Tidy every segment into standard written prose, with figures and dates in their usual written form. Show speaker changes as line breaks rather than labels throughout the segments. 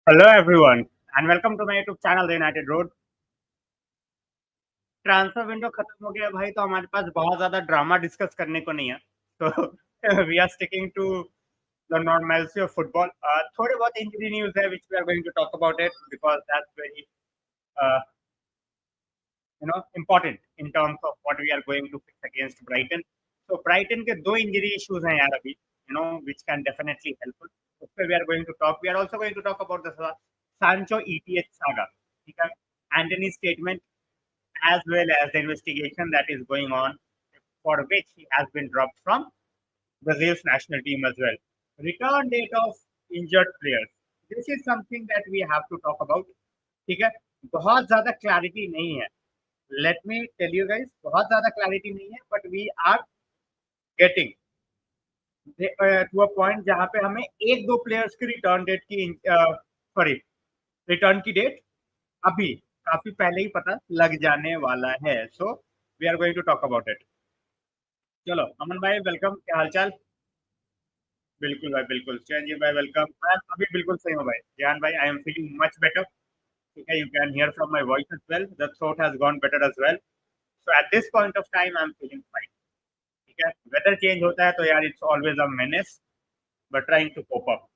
Hello everyone and welcome to my YouTube channel The United Road। Transfer window खत्म हो गया भाई, तो हमारे पास बहुत ज्यादा ड्रामा डिस्कस करने को नहीं है, तो we are sticking to the normality of football. थोड़े बहुत इंजरी न्यूज है which we are going to talk about it because that's very uh, important in terms of what we are going to fix against Brighton। So Brighton के दो injury issues हैं यार अभी, which can definitely help us। उस पे we are going to talk। We are also going to talk about the Sancho-ETH saga, ठीक है, Antony's statement as well as the investigation that is going on, for which he has been dropped from Brazil's national team as well। Return date of injured players, this is something that we have to talk about। ठीक है, बहुत ज्यादा clarity नहीं है, let me tell you guys, बहुत ज्यादा clarity नहीं है, but we are getting to a point जहां पे हमें एक दो प्लेयर्स की रिटर्न डेट की सॉरी रिटर्न की डेट अभी काफी पहले ही पता लग जाने वाला है। So we are going to talk about it. चलो अमन भाई वेलकम, क्या हालचाल? बिल्कुल भाई बिल्कुल, चिरंजीव भाई वेलकम। मैं अभी बिल्कुल सही हूँ भाई। जान भाई, I am feeling much better. ठीक है, you can hear from my voice as well, the throat has gone better as well. So at this point of time I am feeling fine. ठीक है, वेदर चेंज होता है तो यार it's always a menace, but trying to cope up.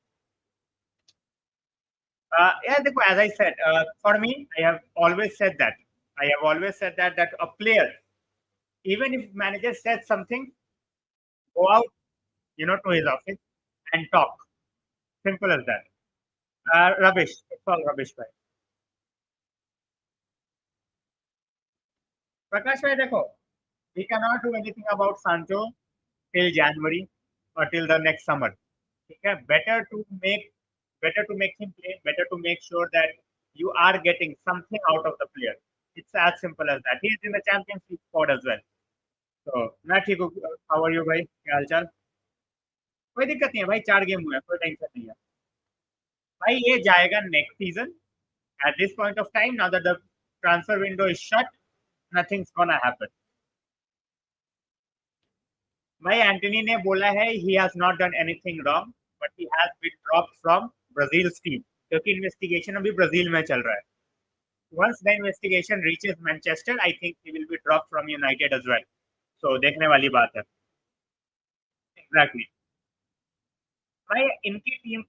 Yeah, देखो, as I said, for me, I have always said that. I have always said that a player, even if manager says something, go out, to his office and talk. Simple as that। Rubbish, it's all rubbish भाई। प्रकाश भाई देखो, we cannot do anything about Sancho till January or till the next summer। ठीक है, better to make him play, better to make sure that you are getting something out of the player। It's as simple as that। He is in the Champions League squad as well। तो मैं ठीक हूँ। How are you भाई, क्या हालचाल? कोई दिक्कत नहीं है भाई, 4 गेम हुए हैं, कोई टेंशन नहीं है भाई। ये जाएगा next season. At this point of time, now that the transfer window is shut, nothing's gonna happen. भाई एंटनी ने बोला है he has not done anything wrong, but he has been dropped from Brazil team, क्योंकि investigation अभी Brazil में चल रहा है। Once the investigation reaches Manchester, I think he will be dropped from United as well. So देखने वाली बात है। एग्जैक्टली भाई, इनकी team,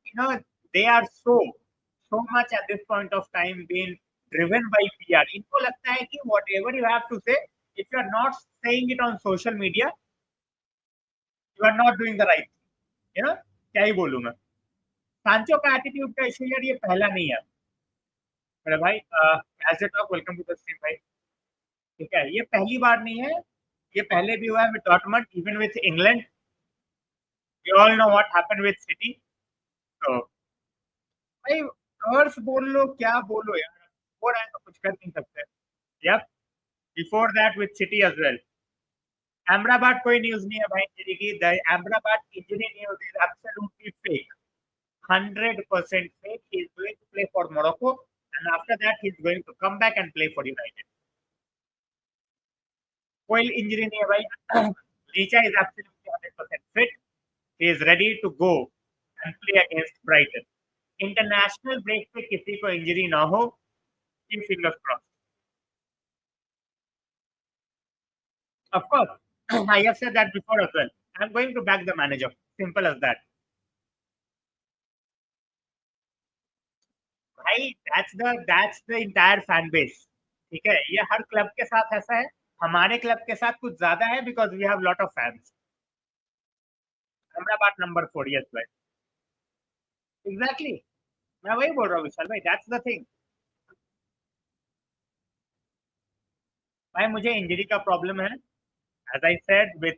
they are so much at this point of time being driven by PR। इनको लगता है कि whatever you have to say, if you are not saying it on social media, you are not doing the right thing। क्या ही बोलूं मैं। सांचो का एटीट्यूड का इशू यार ये पहला नहीं है मेरे भाई। As a talk, welcome to the stream भाई। ठीक है, ये पहली बार नहीं है, ये पहले भी हुआ है with Dortmund, even with England. We all know what happened with City. तो भाई, कर्स बोल लो क्या बोलो यार, हो रहा है तो कुछ कर नहीं सकते। Yup, before that with City as well. Amrabat कोई न्यूज नहीं है भाई इंजरी की। द Amrabat injury news is absolutely fake, 100% fake। He is going to play for Morocco, and after that he is going to come back and play for United। कोई injury नहीं है भाई। Licha is absolutely 100% fit। He is ready to go and play against Brighton। International break पे किसी को injury ना हो, in fingers crossed. Of course, I have said that before as well। I'm going to back the manager, simple as that। भाई that's the entire fan base. ठीक है, ये हर club के साथ ऐसा है, हमारे क्लब के साथ कुछ ज्यादा है, because we have lot of fans. Ahmedabad number 4, yes भाई, एग्जैक्टली। मैं वही बोल रहा हूँ विशाल भाई, दैट्स द थिंग। भाई मुझे इंजरी का प्रॉब्लम है, as I said, with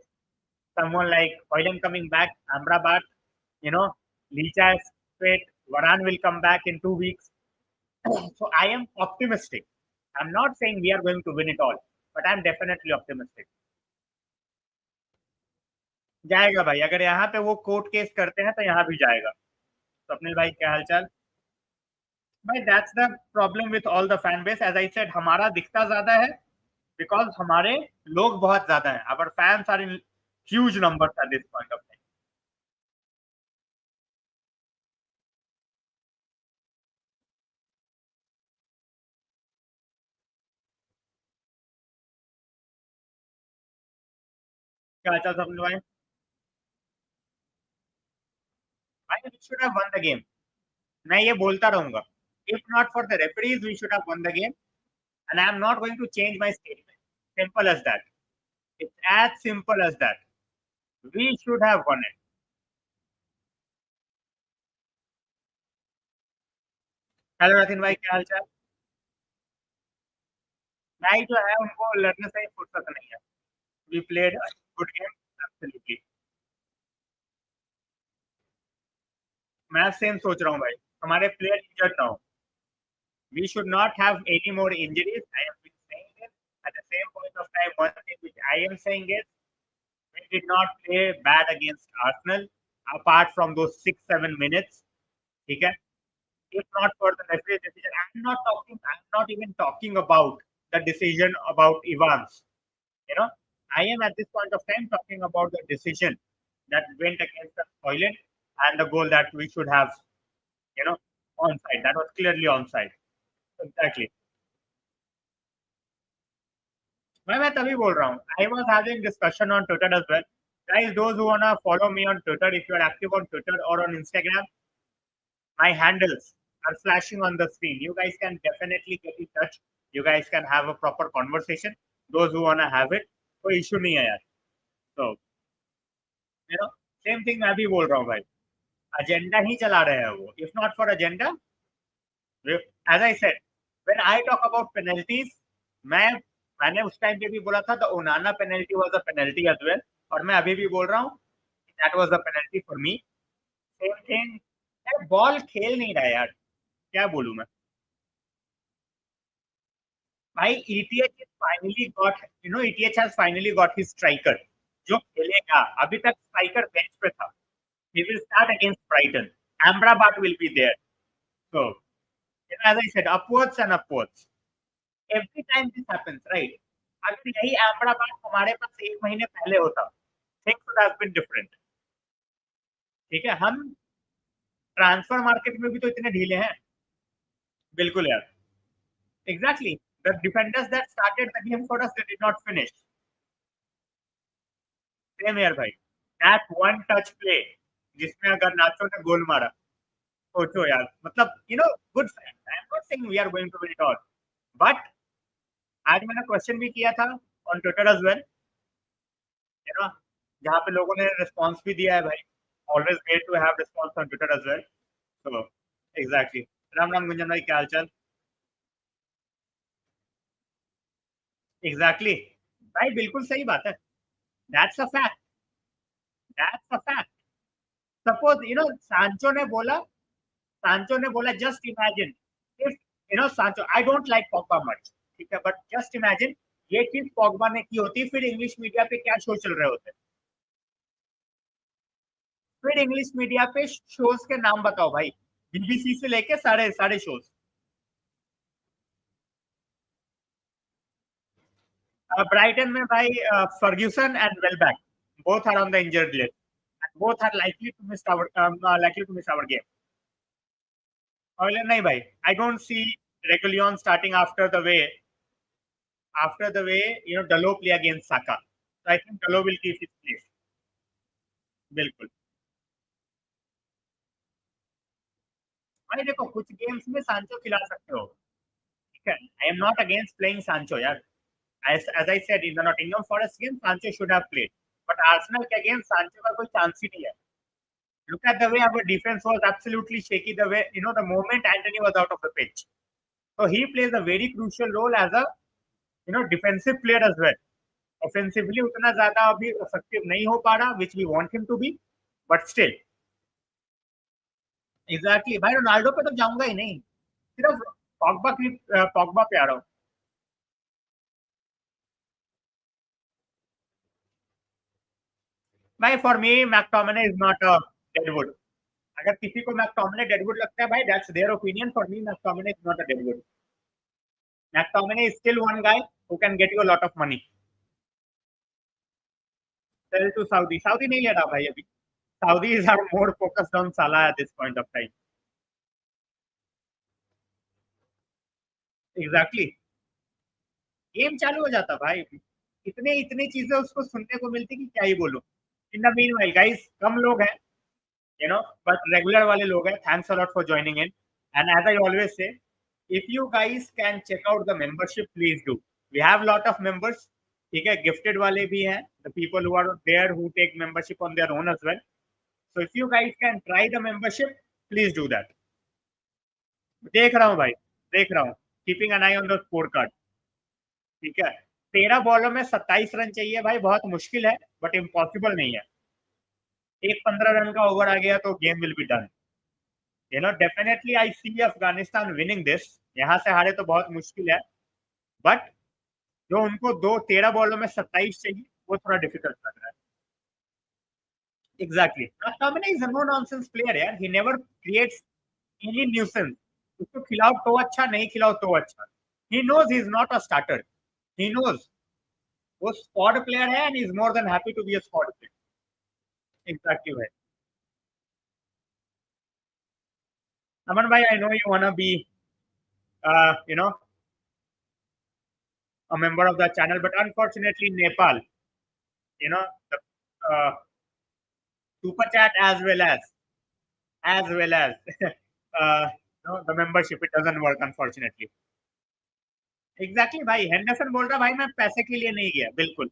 someone like Hoyland coming back, Amrabat, you know, Licha is fit, Varane will come back in 2 weeks। So I am optimistic। I'm not saying we are going to win it all, but I'm definitely optimistic। जाएगा भाई, अगर यहाँ पे वो court case करते हैं तो यहाँ भी जाएगा। स्वप्निल भाई, क्या हालचाल? भाई that's the problem with all the fan base. As I said, हमारा दिखता ज्यादा है बिकॉज हमारे लोग बहुत ज्यादा हैं। Our fans are in huge numbers at this point of time. क्या अच्छा समझ भाई? भाई we should have won the game, मैं ये बोलता रहूंगा। If not for the referees we should have won the game, and I am not going to change my statement. Simple as that. It's as simple as that. We should have won it. Hello Ratin भाई, क्या हाल चाल? भाई जो है उनको लड़ने से ही फुर्सत नहीं है। We played good game, absolutely. मैं सेम सोच रहा हूँ भाई, हमारे प्लेयर इंजर्ड ना हो। We should not have any more injuries. I have been saying it. At the same point of time, one thing which I am saying is we did not play bad against Arsenal apart from those 6-7 minutes. Okay? If not for the referee decision, I'm not even talking about the decision about Evans. You know, I am at this point of time talking about the decision that went against the toilet and the goal that we should have, you know, onside. That was clearly onside. Exactly. मैं तभी बोल रहा हूँ। I was having discussion on Twitter as well. Guys, those who wanna follow me on Twitter, if you're active on Twitter or on Instagram, my handles are flashing on the screen. You guys can definitely get in touch. You guys can have a proper conversation. Those who wanna have it, कोई issue नहीं है यार। So, you know, same thing मैं भी बोल रहा हूँ भाई। Agenda ही चला रहे हैं वो। If not for agenda, as I said, when I talk about penalties, मैंने उस टाइम पे भी बोला था, the Onana penalty was a penalty as well, और मैं अभी भी बोल रहा हूँ that was a penalty for me. Same thing, यार बॉल खेल नहीं रहा यार, क्या बोलूं मैं? भाई ETH finally got, ETH has finally got his striker जो खेलेगा। अभी तक स्ट्राइकर बेंच पे था। He will start against Brighton. Amrabat will be there. So, as I said, upwards and upwards. Every time this happens, right? अगर यही Amrabat हमारे पास 1 महीने पहले होता, things would have been different. ठीक है, हम ट्रांसफर मार्केट में भी तो इतने ढीले हैं। बिल्कुल यार। Exactly. The defenders that started the game for us, they did not finish. Same यार भाई। दैट वन टच प्ले जिसमें अगर नाचो ने गोल मारा, सोचो यार, मतलब good fan. I am not saying we are going to win it all, but आज मैंने क्वेश्चन भी किया था ऑन ट्विटर एज वेल, जहाँ पे लोगों ने रिस्पॉन्स भी दिया है भाई। Always great to have response on Twitter as well. तो एग्जैक्टली। राम राम गुंजन भाई, क्या हाल चाल? एग्जैक्टली भाई, बिल्कुल सही बात है। That's a fact. That's a fact. Suppose सांचो ने बोला जस्ट इमेजिन इफ सांचो, आई डोंट लाइक पॉग्बा मच, ठीक है, बट जस्ट इमेजिन ये चीज पॉग्बा ने की होती, फिर इंग्लिश मीडिया पे क्या शो चल रहे होते? फिर इंग्लिश मीडिया पे शोज के नाम बताओ भाई, बीबीसी से लेके सारे सारे शोज। ब्राइटन में भाई Ferguson and Welbeck both are on the injured list, and both are likely to miss our game. और नहीं भाई, I don't see Reguilon starting after the way Dalot play against Saka. So I think Dalot will keep his place. बिल्कुल भाई, देखो कुछ games में सांचो खिला सकते हो, ठीक है। आई एम नॉट अगेंस्ट प्लेइंग सांचो यार। as I said, in the Nottingham Forest game, Sancho should have played. But Arsenal के against Sancho का कोई चांस ही नहीं है। Look at the way our defense was absolutely shaky. The way the moment Antony was out of the pitch, so he plays a very crucial role as a defensive player as well. Offensively उतना ज्यादा अभी effective नहीं हो पा रहा, which we want him to be, but still exactly भाई, Ronaldo पे तो जाऊंगा ही नहीं, सिर्फ पॉग्बा पे आ रहा हूँ। भाई for me McTominay is not a deadwood. अगर किसी को मैकटोमिने डेडवुड लगता है भाई, that's their opinion. For me McTominay is not a deadwood. McTominay is still one guy who can get you a lot of money. Sell to Saudi, Saudi नहीं ले रहा भाई अभी। Saudis are more focused on Salah at this point of time. Exactly. Game चालू हो जाता भाई। इतने इतनी चीजें उसको सुनने को मिलती कि क्या ही बोलूं. In the meanwhile guys, कम लोग हैं, but regular वाले लोग हैं. Thanks a lot for joining in. And as I always say, if you guys can check out the membership, please do. We have lot of members. ठीक है, gifted वाले भी हैं. The people who are there who take membership on their own as well. So if you guys can try the membership, please do that. देख रहा हूँ भाई, देख रहा हूँ. Keeping an eye on the scorecard. ठीक है, 13 बॉलों में 27 रन चाहिए भाई. बहुत मुश्किल है, बट इम्पॉसिबल नहीं है. एक 15 रन का ओवर आ गया तो game will be done. Definitely I see Afghanistan winning this. यहाँ से हारे तो बहुत मुश्किल है, बट जो उनको 13 बॉलों में 27 चाहिए वो थोड़ा डिफिकल्ट लग रहा है. Exactly. Tominay is no nonsense player यार. He never creates any nuisance. उसको खिलाओ तो अच्छा, नहीं खिलाओ तो अच्छा. He knows he is not a starter. He knows वो स्क्वाड प्लेयर है and is more than happy to be a squad player. Exactly भाई. अमन भाई, I know you wanna be uh, you know a member of the channel, but unfortunately Nepal, the uh, super chat as well as the membership, it doesn't work unfortunately. Exactly भाई. Henderson बोल रहा भाई मैं पैसे के लिए नहीं गया. बिल्कुल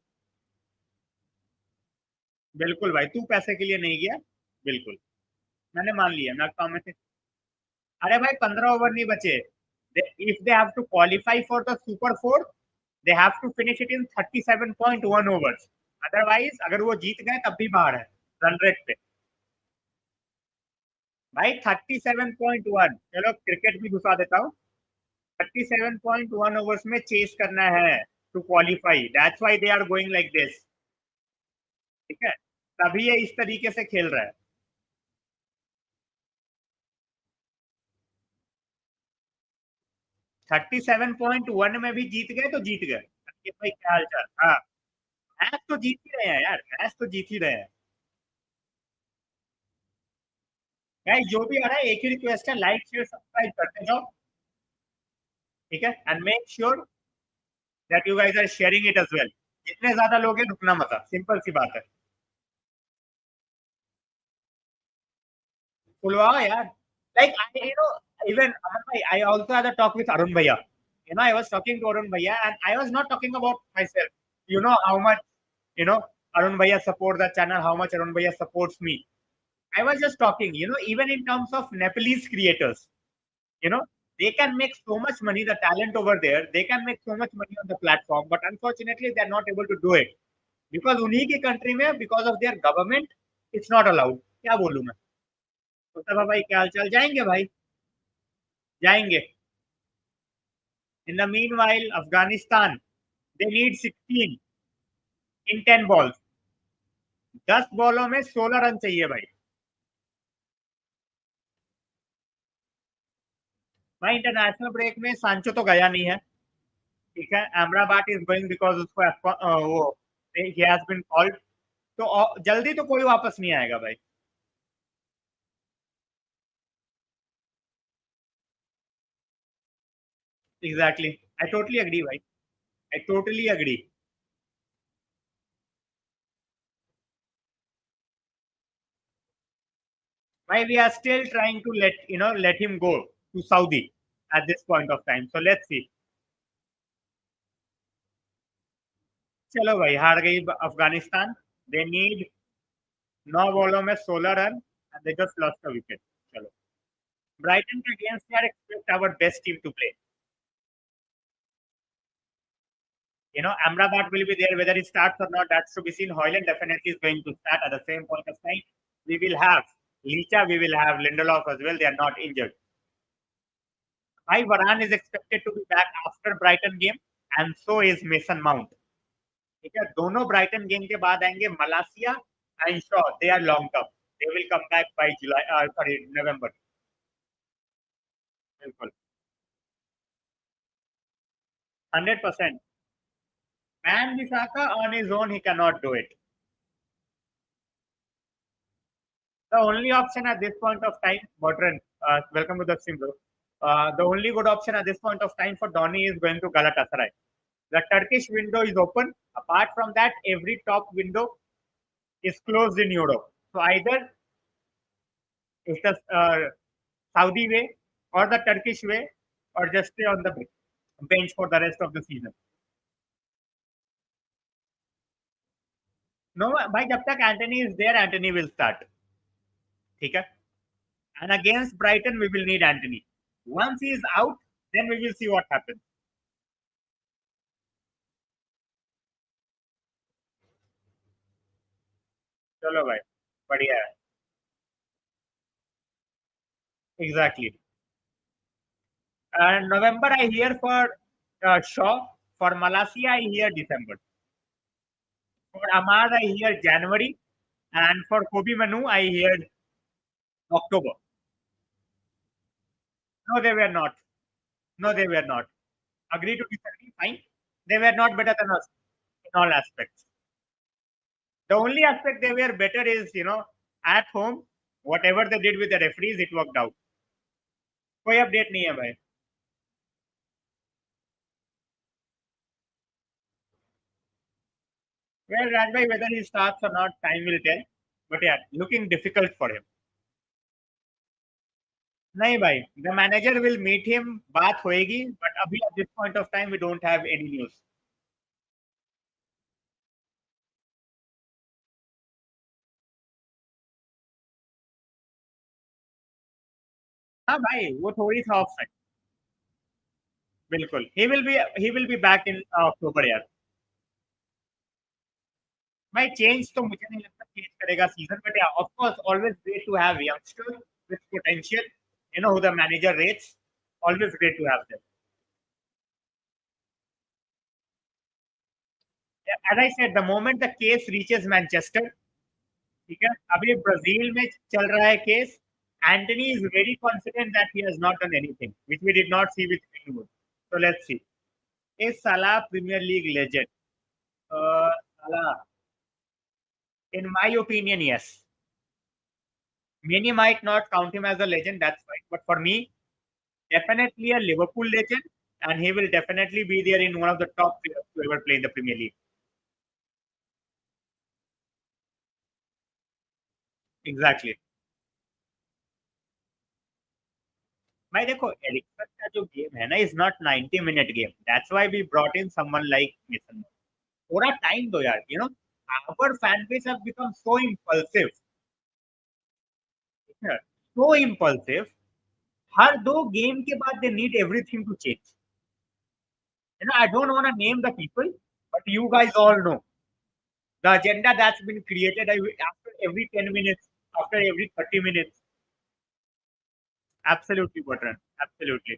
बिल्कुल भाई, तू पैसे के लिए नहीं गया. बिल्कुल, मैंने मान लिया. मैं काम में से. अरे भाई 15 ओवर नहीं बचे. If they have to qualify for the super four, they have to finish it in 37.1 overs. Otherwise, अगर वो जीत गए तब भी बाहर है रन रेट पे. भाई 37.1. चलो क्रिकेट भी घुसा देता हूँ. 37.1 ओवर्स में चेस करना है to qualify. That's why they are going like this. ठीक है, तभी ये इस तरीके से खेल रहा है. 37.1 में भी जीत गए तो जीत गए. भाई क्या हाल चाल. हाँ, मैच तो जीत ही रहे हैं यार. मैच तो जीत ही रहे हैं. गाइस जो भी आ रहा है, एक ही रिक्वेस्ट है, लाइक शेयर सब्सक्राइब करते जाओ. ठीक है, and make sure that you guys are sharing it as well. जितने ज्यादा लोग हैं रुकना मत. सिंपल सी बात है. खुलवाओ यार. Like even Aman bhai, I also had a talk with Arun bhaiya. I was talking to Arun bhaiya and I was not talking about myself. You know how much you know Arun bhaiya support the channel, how much Arun bhaiya supports me. I was just talking, even in terms of Nepalese creators, you know they can make so much money. The talent over there, they can make so much money on the platform, but unfortunately they are not able to do it because उन्हीं की country में, because of their government, it's not allowed. क्या बोलूं मैं. तो तब भाई क्या हाल चाल. जाएंगे भाई, जाएंगे. In the meanwhile, Afghanistan, they need 16 in 10 balls. 10 बॉलों में 16 रन चाहिए भाई. भाई इंटरनेशनल ब्रेक में सांचो तो गया नहीं है. ठीक है, अमराबाद इज गोइंग बिकॉज उसको वो he has been called. तो जल्दी तो कोई वापस नहीं आएगा भाई. एग्जैक्टली. आई टोटली अग्री भाई. I totally agree. भाई we are still trying to let him go to Saudi at this point of time. So let's see. चलो भाई, हार गई अफगानिस्तान. दे नीड 9 बॉलों में 16 run and they just lost the wicket. चलो, Brighton के against यार expect our best team to play. Amrabat will be there. Whether it starts or not, that's to be seen. Hoyland definitely is going to start at the same point of time. We will have Licha, we will have Lindelof as well. They are not injured. Bhai Varane is expected to be back after Brighton game, and so is Mason Mount. ठीक है, दोनों Brighton game के बाद आएंगे. Malacia and Shaw, they are long term. They will come back by July, sorry November. बिल्कुल 100%. And Visaka on his own, he cannot do it. The only option at this point of time, Botran, welcome to the stream, bro. The only good option at this point of time for Donny is going to Galatasaray. The Turkish window is open. Apart from that, every top window is closed in Europe. So either it's the Saudi way or the Turkish way, or just stay on the bench for the rest of the season. No, भाई जब तक Antony is there, Antony will start. ठीक है? And against Brighton, we will need Antony. Once he is out, then we will see what happens. चलो भाई, बढ़िया है. Exactly. And November I hear for Shaw. For Malasia I hear December. For Ahmad I hear January. And for Kobe Manu I hear October. No, they were not. No, they were not. Agree to disagree, fine. They were not better than us in all aspects. The only aspect they were better is, at home, whatever they did with the referees, it worked out. कोई update नहीं है भाई. Well, Rajbhai, whether he starts or not, time will tell. But yeah, looking difficult for him. नहीं भाई, the manager will meet him, बात होएगी, but अभी at this point of time we don't have any news. हाँ भाई, वो थोड़ी सा ऑफ साइड. बिल्कुल. He will be back in October यार. भाई चेंज तो मुझे नहीं लगता चेंज करेगा season, but yeah of course always great to have youngsters with potential, who the manager rates. Always great to have them. As I said, the moment the case reaches Manchester, ठीक है, अभी Brazil में चल रहा है case. Antony is very confident that he has not done anything, which we did not see with Greenwood. So let's see. Is Salah Premier League legend? Salah, in my opinion, yes. Many might not count him as a legend, that's right. But for me, definitely a Liverpool legend, and he will definitely be there in one of the top players to ever play in the Premier League. Exactly. भाई देखो, Ericsson का जो game है ना is not 90 minute game. That's why we brought in someone like Mason. थोड़ा time दो यार. Our fan base have become so impulsive. So impulsive. हर दो गेम के बाद they need everything to change. I don't want to name the people, but you guys all know the agenda that's been created after every 10 minutes, after every 30 minutes. Absolutely, Butran. Absolutely.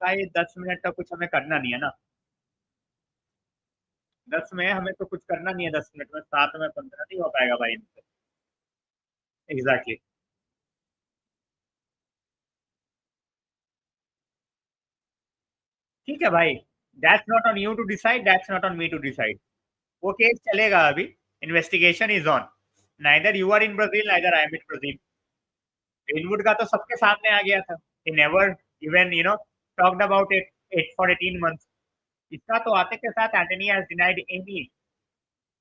भाई 10 minute का कुछ हमें करना नहीं है ना. 10 में हमें तो कुछ करना नहीं है. 10 मिनट में 7 में 15 नहीं हो पाएगा भाई इनसे. एग्जैक्टली. ठीक है भाई. That's not on you to decide, that's not on me to decide. वो केस चलेगा अभी. Investigation is on. Neither you are in Brazil, neither I am in Brazil. Greenwood का तो सबके सामने आ गया था. He never even talked about it for 18 months. इसका तो आते के साथ Antony has denied any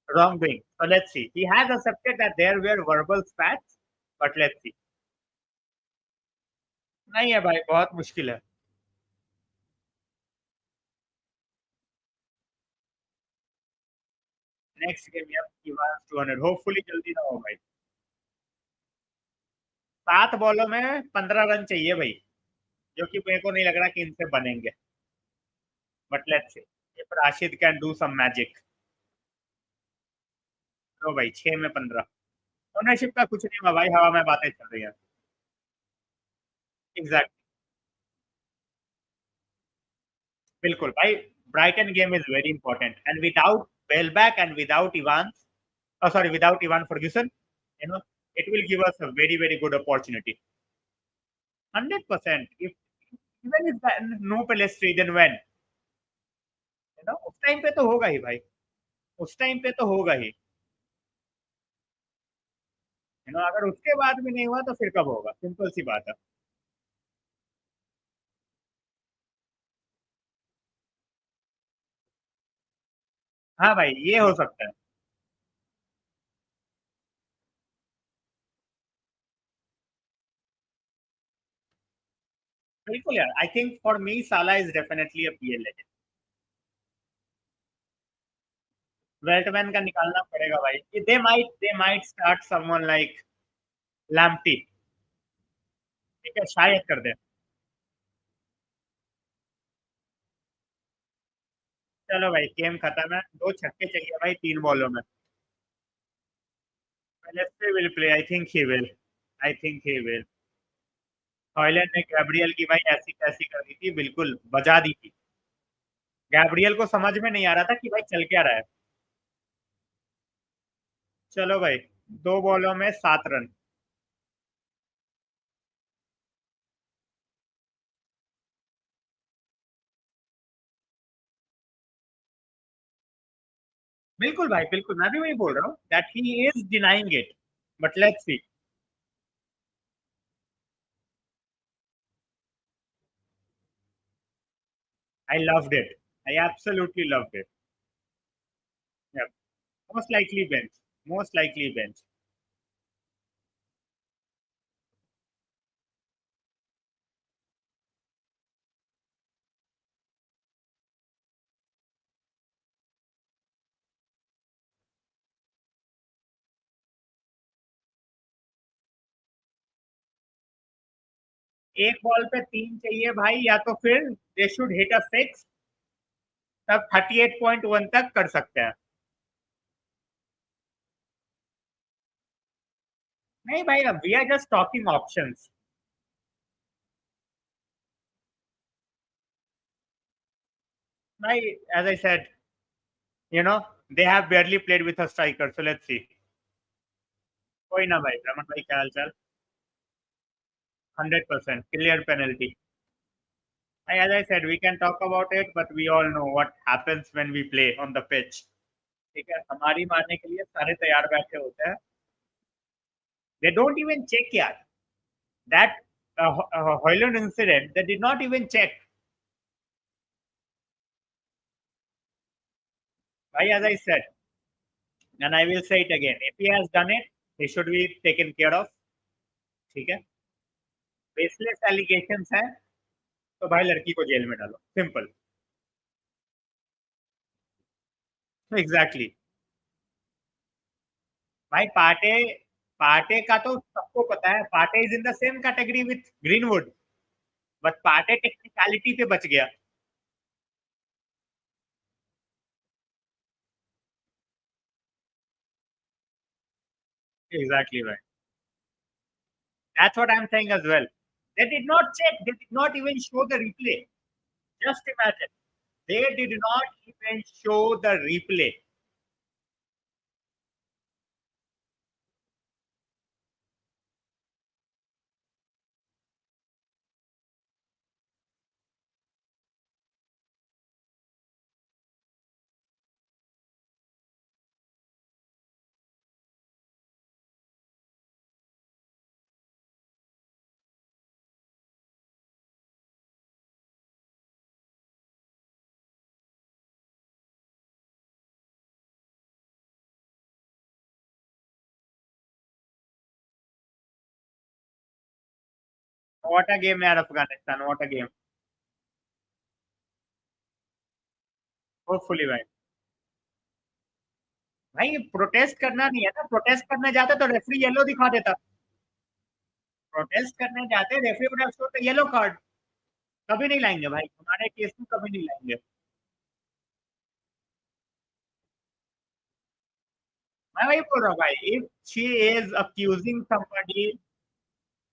wrongdoing. So let's see. He has accepted that there were verbal spats, but let's see. नहीं है भाई, बहुत मुश्किल है. नेक्स्ट गेम यार इवांस 200. होपफुली जल्दी ना हो भाई. 7 बॉलों में 15 रन चाहिए भाई, जो कि मेरे को नहीं लग रहा कि इनसे बनेंगे. But let's see if Rashid can do some magic. तो भाई 6 में 15. ओनरशिप का कुछ नहीं हुआ भाई, हवा में बातें चल रही है. एग्जैक्ट. बिल्कुल भाई. Brighton game is very important, and without Welbeck and without Ivan, sorry, without Ivan Ferguson, you know, it will give us a very, very good opportunity. 100%. If even if no Pelestri, then when? उस time पे तो होगा ही भाई. उस time पे तो होगा ही. अगर उसके बाद भी नहीं हुआ तो फिर कब होगा? सिंपल सी बात है. हाँ भाई, ये हो सकता है। बिल्कुल यार, I think for me Salah is definitely a PL legend. Veltman का निकालना पड़ेगा भाई, they might start someone like Lamptey. ठीक है, शायद कर दे। चलो भाई, गेम खत्म है, 2 छक्के चाहिए भाई 3 बॉलों में। Lefty will play, I think he will. I think he will. Højlund ने गैब्रियल की भाई ऐसी तैसी कर दी थी, बिल्कुल बजा दी थी। गैब्रियल को समझ में नहीं आ रहा था कि भाई चल क्या रहा है। चलो भाई, 2 बॉलों में 7 रन। बिल्कुल भाई, बिल्कुल, मैं भी वही बोल रहा हूँ that he is denying it. But let's see. I loved it. I absolutely loved it. Most likely bench. Most likely bench. एक बॉल पे 3 चाहिए भाई, या तो फिर they should hit a six, तब 38.1 तक कर सकते हैं। नहीं भाई, we are just talking options. भाई, as I said, you know, they have barely played with a striker, so let's see. कोई ना भाई, रमन भाई क्या हाल चाल? 100% clear penalty. As I said, we can talk about it, but we all know what happens when we play on the pitch. ठीक है, हमारी मारने के लिए सारे तैयार बैठे होते हैं। They don't even check यार। That Hoyland incident, they did not even check. Why, as I said, and I will say it again, if he has done it, he should be taken care of। ठीक है, baseless allegations हैं, तो भाई लड़की को jail में डालो, simple. Exactly. भाई पार्टे, पार्टे का तो सबको पता है, Partey is in the same category with Greenwood. But Partey technicality पे बच गया। एग्जैक्टली भाई, that's what I am saying as well. They did not check, they did not even show the replay. Just imagine, they did not even show the replay. What a game यार, Afghanistan, what a game. Hopefully भाई। भाई protest करना नहीं है ना, protest करने जाते तो रेफरी येलो दिखा देता। प्रोटेस्ट करने जाते referee would have showed the yellow card. कभी नहीं लाएंगे भाई, हमारे केस में कभी नहीं लाएंगे। मैं वही बोल रहा हूँ भाई, if she is accusing somebody,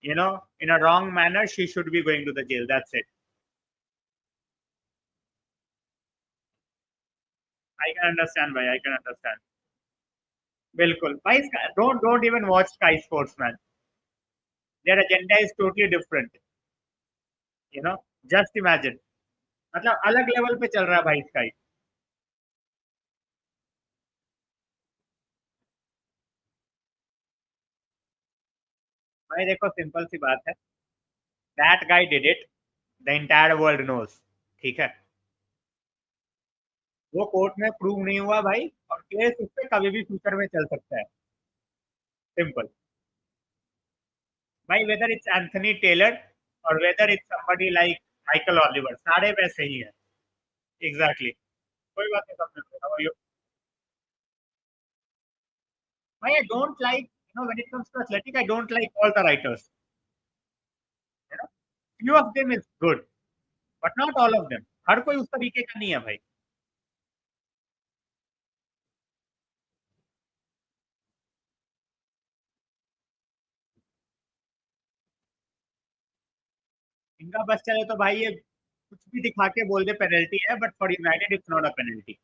in a wrong manner, she should be going to the jail, that's it। I can understand भाई, आई कैन अंडरस्टैंड। बिल्कुल भाई, don't even watch sky sports man. Their agenda is totally different. You know just imagine, मतलब अलग level पे चल रहा है भाई स्काई। भाई देखो, सिंपल सी बात है, that guy did it, the entire world knows. ठीक है। वो कोर्ट में प्रूव नहीं हुआ भाई, और केस उस पे कभी भी फ्यूचर में चल सकता है। सिंपल भाई, वेदर इट्स एंथनी टेलर और whether it's somebody like Michael Oliver, सारे वैसे ही है। एग्जैक्टली, कोई बात नहीं, समझ। भाई I don't like, when it comes to Athletic, I don't like all the writers, you know, few of them is good but not all of them। हर कोई उस तरीके का नहीं है भाई। इनका बस चले तो भाई ये कुछ भी दिखा के बोल दे पेनल्टी है, but for United it's not a penalty.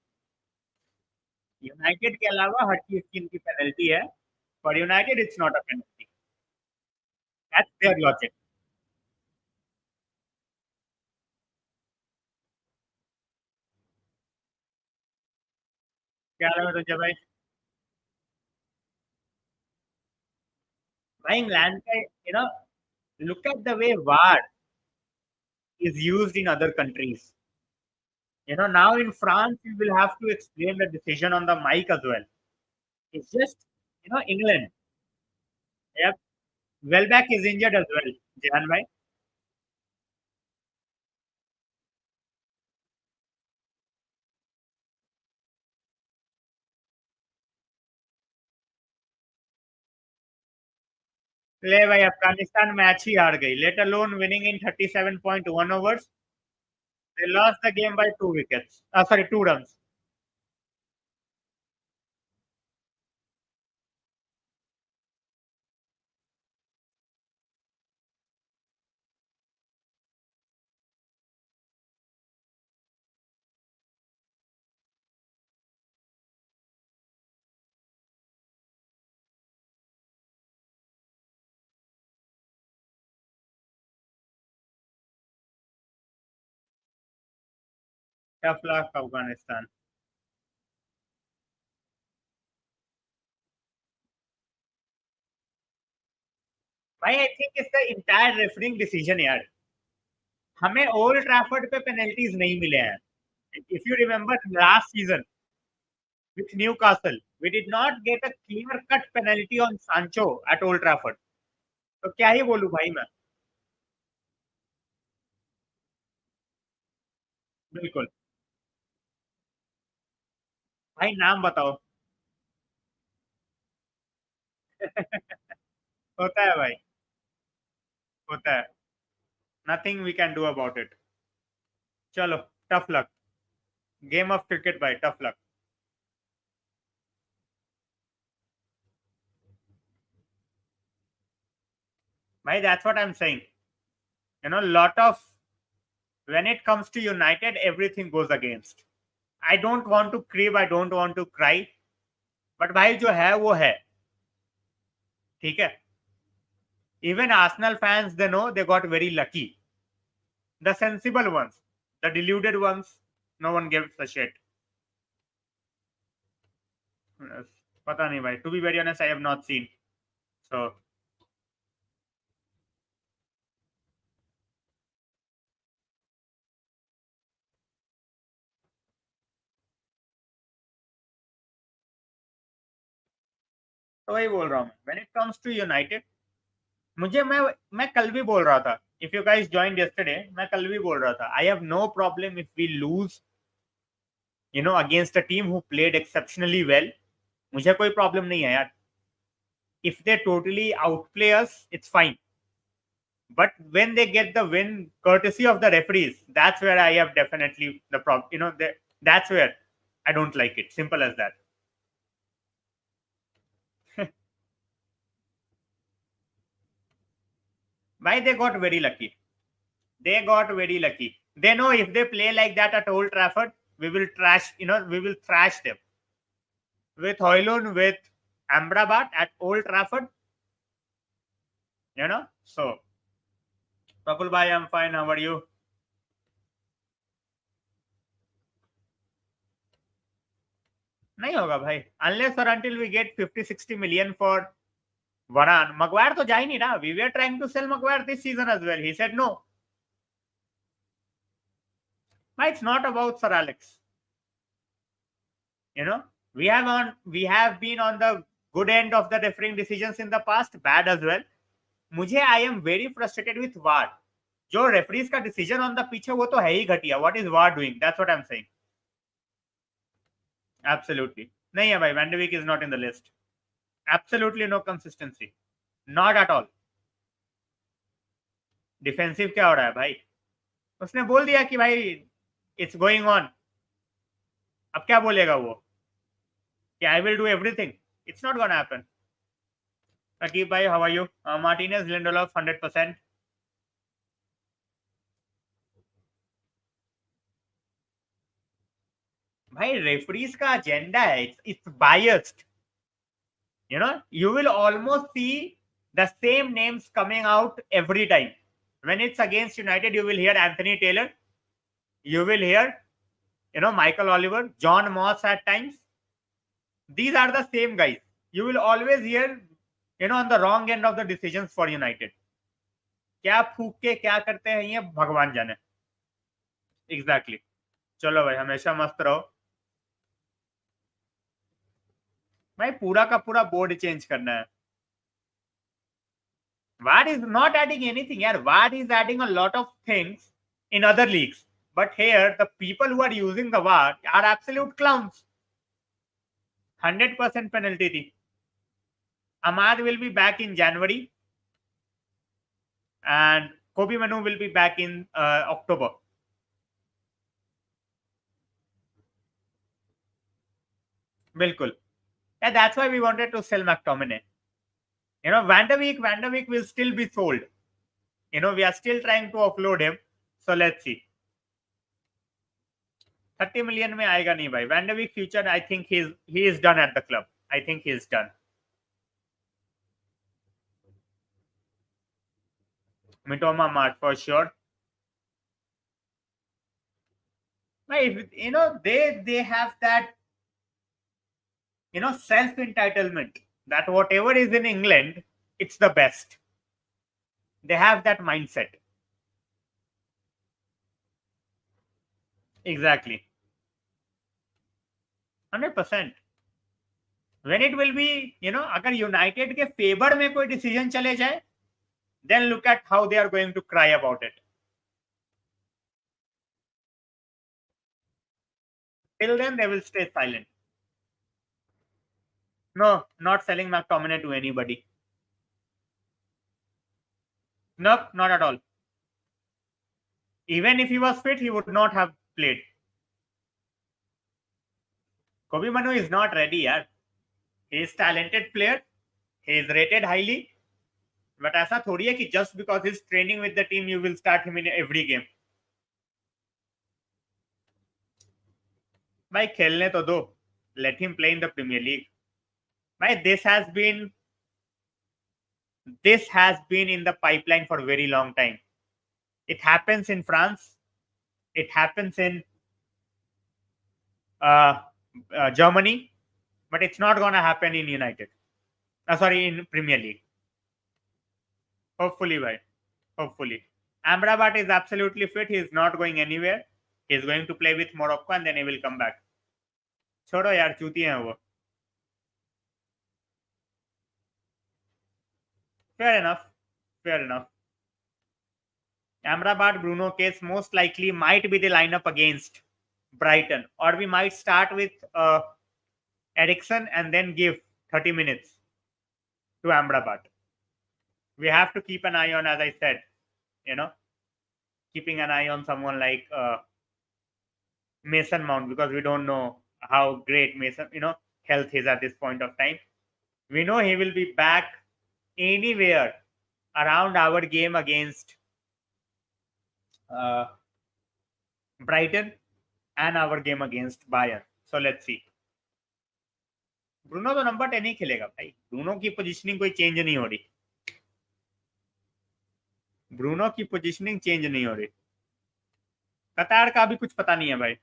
United के अलावा हर चीज की इनकी पेनल्टी है, for United it's not a penalty. That's their logic. क्या लगा तुझे भाई? भाई इंग्लैंड का, look at the way VAR is used in other countries। Now in France, you will have to explain the decision on the mic as well. It's just, England. Yep. Welbeck is injured as well, Jehan bhai. ले भाई, Afghanistan match ही हार गई, let alone winning in 37.1 overs। They lost the game by 2 wickets. Sorry, 2 runs। Tough luck Afghanistan. भाई I think it's the entire refereeing decision यार। हमें Old Trafford पे penalties नहीं मिले हैं। If you remember last season with Newcastle, we did not get a clear cut penalty on Sancho at Old Trafford। तो क्या ही बोलूं भाई मैं। बिल्कुल। भाई नाम बताओ। होता है भाई, होता है। Nothing we can do about it. चलो, tough luck. Game of cricket भाई, टफ लक। भाई that's what I am saying. Lot of, when it comes to United, everything goes against। I don't want to crib, I don't want to cry, but भाई जो है वो है। ठीक है। Even Arsenal fans, they know they got very lucky। The sensible ones, the deluded ones, no one gives a shit। पता नहीं भाई, to be very honest, I have not seen। So तो वही बोल रहा हूँ, when it comes to United, मुझे मैं कल भी बोल रहा था, if you guys joined yesterday, मैं कल भी बोल रहा था, I have no problem if we lose, against a team who played exceptionally well। मुझे कोई प्रॉब्लम नहीं है यार। If they totally outplay us, it's fine। But when they get the win courtesy of the referees, that's where I have definitely the problem। That's where I don't like it। Simple as that। Why they got very lucky? They got very lucky। They know if they play like that at Old Trafford, we will trash, we will thrash them। With Hoylund, with Amrabat at Old Trafford, So, Praful bhai, I'm fine। How are you? नहीं होगा भाई, unless or until we get 50-60 million for Varane। Maguire तो जा ही नहीं रहा। We were trying to sell Maguire this season as well। He said no। It's not about Sir Alex। You know, we have been on the good end of the refereeing decisions in the past, bad as well. मुझे I am very frustrated with VAR. जो referees का decision on the pitch है वो तो है ही घटिया. What is VAR doing? That's what I'm saying. Absolutely. नहीं है भाई, Van de Beek is not in the list. Absolutely no consistency. Not at all. Defensive क्या हो रहा है भाई? उसने बोल दिया कि भाई इट्स गोइंग ऑन. अब क्या बोलेगा वो कि I will do everything? It's not gonna happen. Aqib भाई, how are you? Martinez, Lindelof 100%. भाई रेफरीज का एजेंडा है, it's biased. You know, you will almost see the same names coming out every time. When it's against United, you will hear Anthony Taylor, you will hear, you know, Michael Oliver, John Moss at times. These are the same guys. You will always hear, you know, on the wrong end of the decisions for United. क्या फूक के क्या करते हैं ये भगवान जाने. Exactly. चलो भाई, हमेशा मस्त रहो भाई. पूरा का पूरा बोर्ड चेंज करना है. VAR is not adding anything. Yeah, VAR is adding a lot of things in other leagues. But here, the people who are using the VAR are absolute clowns. 100% penalty थी. Ahmad will be back in January. And Kobe Manu will be back in October. बिल्कुल. Yeah, that's why we wanted to sell McTominay. You know, Van de Beek will still be sold. You know, we are still trying to offload him. So let's see. 30 million में आएगा नहीं भाई. Van de Beek future, I think he is done at the club. I think he is done. Mitoma Mart for sure. Right, you know, they have that, you know, self entitlement that whatever is in England, it's the best. They have that mindset. Exactly. 100%. When it will be, you know, अगर United के favour में कोई decision चले जाए, then look at how they are going to cry about it. Till then, they will stay silent. No, not selling McTominay to anybody. No, not at all. Even if he was fit, he would not have played. Kobe Manu is not ready, yaar. He is talented player. He is rated highly. But ऐसा थोड़ी है कि just because he's training with the team, you will start him in every game. भाई खेलने तो दो. Let him play in the Premier League. भाई this has been in the pipeline for a very long time. It happens in France. It happens in Germany, but it's not going to happen in United. In Premier League. Hopefully, bhai. Hopefully. Amrabat is absolutely fit. He is not going anywhere. He is going to play with Morocco and then he will come back. छोड़ो यार, चूती हैं वो. Fair enough. Fair enough. Amrabat Bruno case most likely might be the lineup against Brighton, or we might start with Eriksen and then give 30 minutes to Amrabat. We have to keep an eye on, as I said, you know, keeping an eye on someone like Mason Mount, because we don't know how great Mason, you know, health is at this point of time. We know he will be back anywhere around our game against Brighton and our game against Bayern. So let's see. Bruno तो number 10 ही खेलेगा भाई. Bruno की positioning कोई change नहीं हो रही. Bruno की positioning change नहीं हो रही. कतार का भी कुछ पता नहीं है भाई.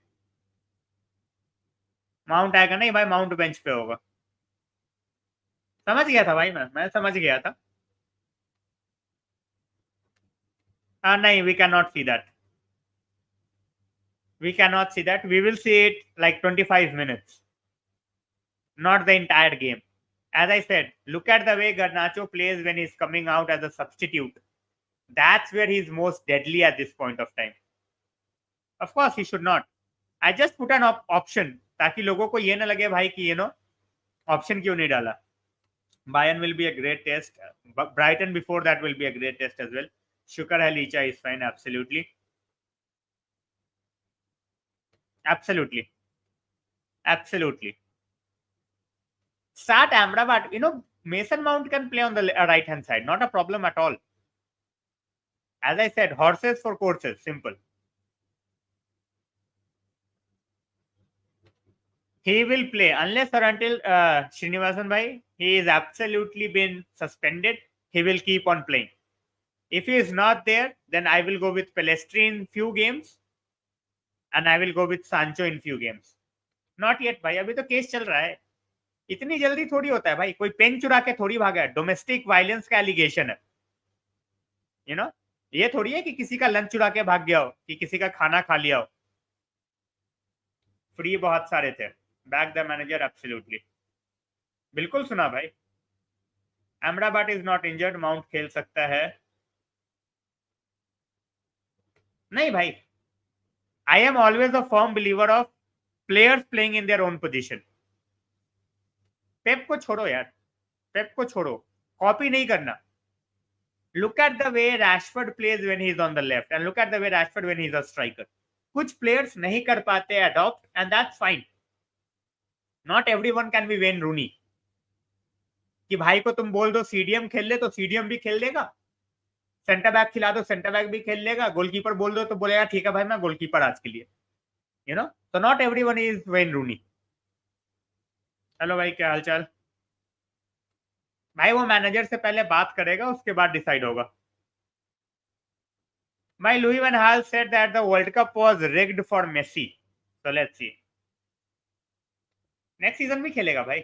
माउंट आएगा नहीं भाई, माउंट बेंच पे होगा. समझ गया था भाई, मैं समझ गया था. नहीं, we cannot see that. We cannot see that. We will see it like 25 minutes. not the entire game. As I said, look at the way Garnacho plays when he's coming out as a substitute. That's where he's most deadly at this point of time. Of course, he should not. I just put an option ताकि लोगों को ये ना लगे भाई कि option क्यों नहीं डाला. Bayern will be a great test. But Brighton before that will be a great test as well. Shukar hai Licha is fine, absolutely. Absolutely. Absolutely. Start Amrabat. Mason Mount can play on the right hand side. Not a problem at all. As I said, horses for courses. Simple. He will play unless or until Srinivasan Bhai, he is absolutely been suspended. He will keep on playing. If he is not there, then I will go with Pelestri in few games and I will go with Sancho in few games. Not yet भाई, अभी तो case चल रहा है. इतनी जल्दी थोड़ी होता है भाई, कोई पेन चुरा के थोड़ी भागा है. डोमेस्टिक वायलेंस का एलिगेशन है. ये थोड़ी है कि किसी का लंच चुरा के भाग गया हो, कि किसी का खाना खा लिया हो. फ्री बहुत सारे थे. Back the manager absolutely. बिल्कुल सुना भाई. Amrabat is not injured. Mount खेल सकता है. नहीं भाई, I am always a firm believer of players playing in their own position. Pep को छोड़ो यार, पेप को छोड़ो, कॉपी नहीं करना. Look at the way Rashford plays when he's on the left and look at the way Rashford when he's a striker. कुछ players नहीं कर पाते adopt and that's fine. Not everyone can be when रूनी. कि भाई को तुम बोल दो सीडीएम खेल ले तो सीडीएम भी खेल लेगा. सेंटर बैक खिला दो, सेंटर बैक भी खेल लेगा. गोलकीपर बोल दो तो बोलेगा ठीक है भाई मैं गोलकीपर आज के लिए. तो not everyone is when Rooni. Hello भाई, क्या हालचाल भाई? वो मैनेजर से पहले बात करेगा, उसके बाद डिसाइड होगा. My Louis van Gaal said that the World Cup was rigged for Messi. So let's see. Next season भी खेलेगा भाई.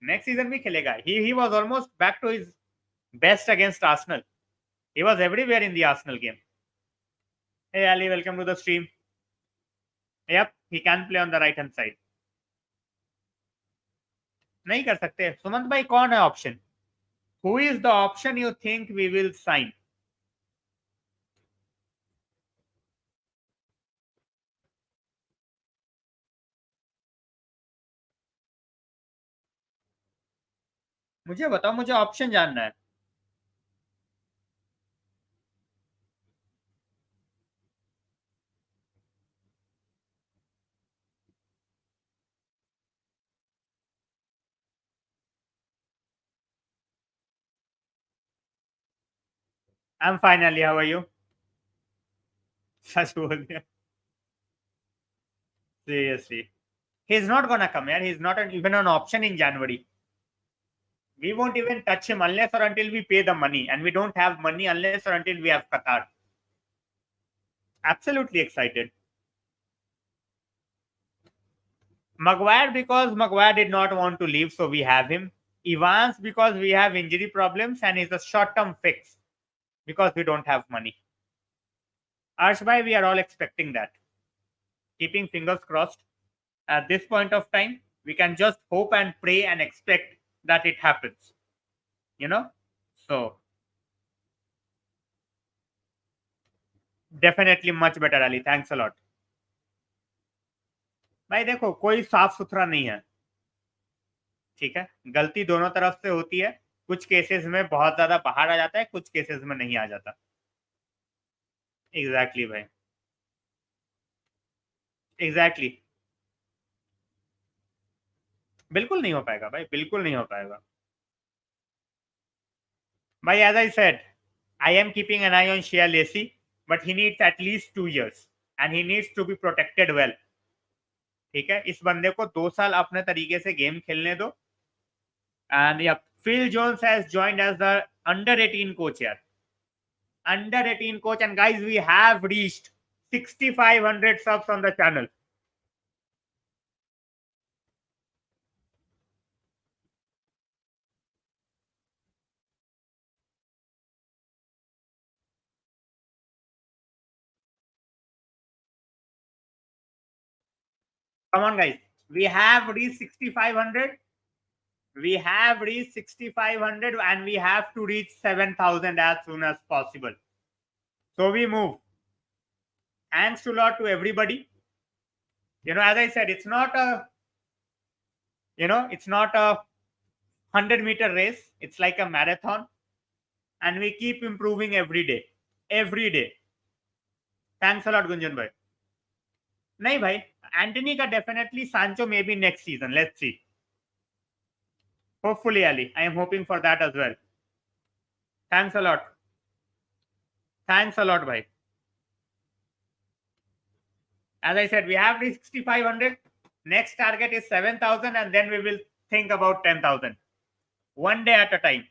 Next season भी खेलेगा. He was almost back to his best against Arsenal. He was everywhere in the Arsenal game. Hey Ali, welcome to the stream. Yep, he can play on the right hand side. नहीं कर सकते. सुमंत भाई कौन है option? Who is the option you think we will sign? मुझे बताओ, मुझे option जानना है. I'm fine Ali, how are you? सच बोल दिया. Seriously. He's not gonna come here. He's not even an option in January. We won't even touch him unless or until we pay the money. And we don't have money unless or until we have Qatar. Absolutely excited. Maguire because Maguire did not want to leave, so we have him. Evans because we have injury problems and he's a short-term fix because we don't have money. Arshbhai, we are all expecting that. Keeping fingers crossed. At this point of time, we can just hope and pray and expect that it happens. So definitely much better Ali. Thanks a lot. भाई देखो, कोई साफ सुथरा नहीं है. ठीक है, गलती दोनों तरफ से होती है. कुछ केसेस में बहुत ज्यादा बाहर आ जाता है, कुछ केसेस में नहीं आ जाता. एग्जैक्टली भाई, एग्जैक्टली. बिल्कुल नहीं हो पाएगा भाई, बिल्कुल नहीं हो पाएगा भाई. As I said, I am keeping an eye on Shea Lacy, but he needs at least 2 years and he needs to be protected well. ठीक है, इस बंदे को 2 साल अपने तरीके से गेम खेलने दो. एंड या Phil Jones has joined as the under 18 coach here. Under 18 coach, and guys, we have reached 6,500 subs on the channel. Come on guys, we have reached 6,500 We have reached 6,500 and we have to reach 7,000 as soon as possible. So we move. Thanks a lot to everybody. As I said, it's not a 100-meter race. It's like a marathon, and we keep improving every day. Every day. Thanks a lot, Gunjan bhai. नहीं भाई, Antony का definitely सांचो may be next season. Let's see. Hopefully, Ali. I am hoping for that as well. Thanks a lot. Thanks a lot, bhai. As I said, we have reached 6,500. Next target is 7,000, and then we will think about 10,000. One day at a time.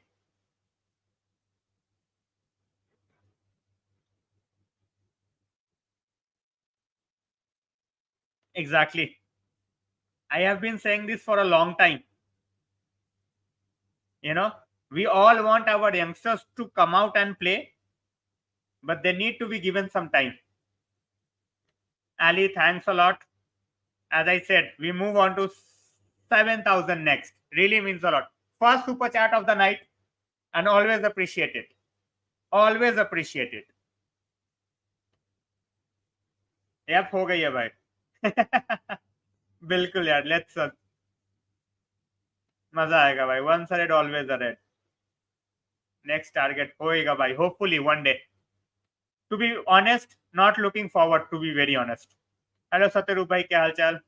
Exactly. I have been saying this for a long time. We all want our youngsters to come out and play, but they need to be given some time. Ali, thanks a lot. As I said, we move on to 7,000 next. Really means a lot. First super chat of the night, and always appreciate it. Always appreciate it. Yep, हो गई है भाई. बिल्कुल यार, let's मजा आएगा भाई. Once ahead, always ahead. Next target होएगा भाई. Hopefully one day. To be honest, not looking forward, to be very honest. Hello Satyaru bhai, क्या हाल चाल?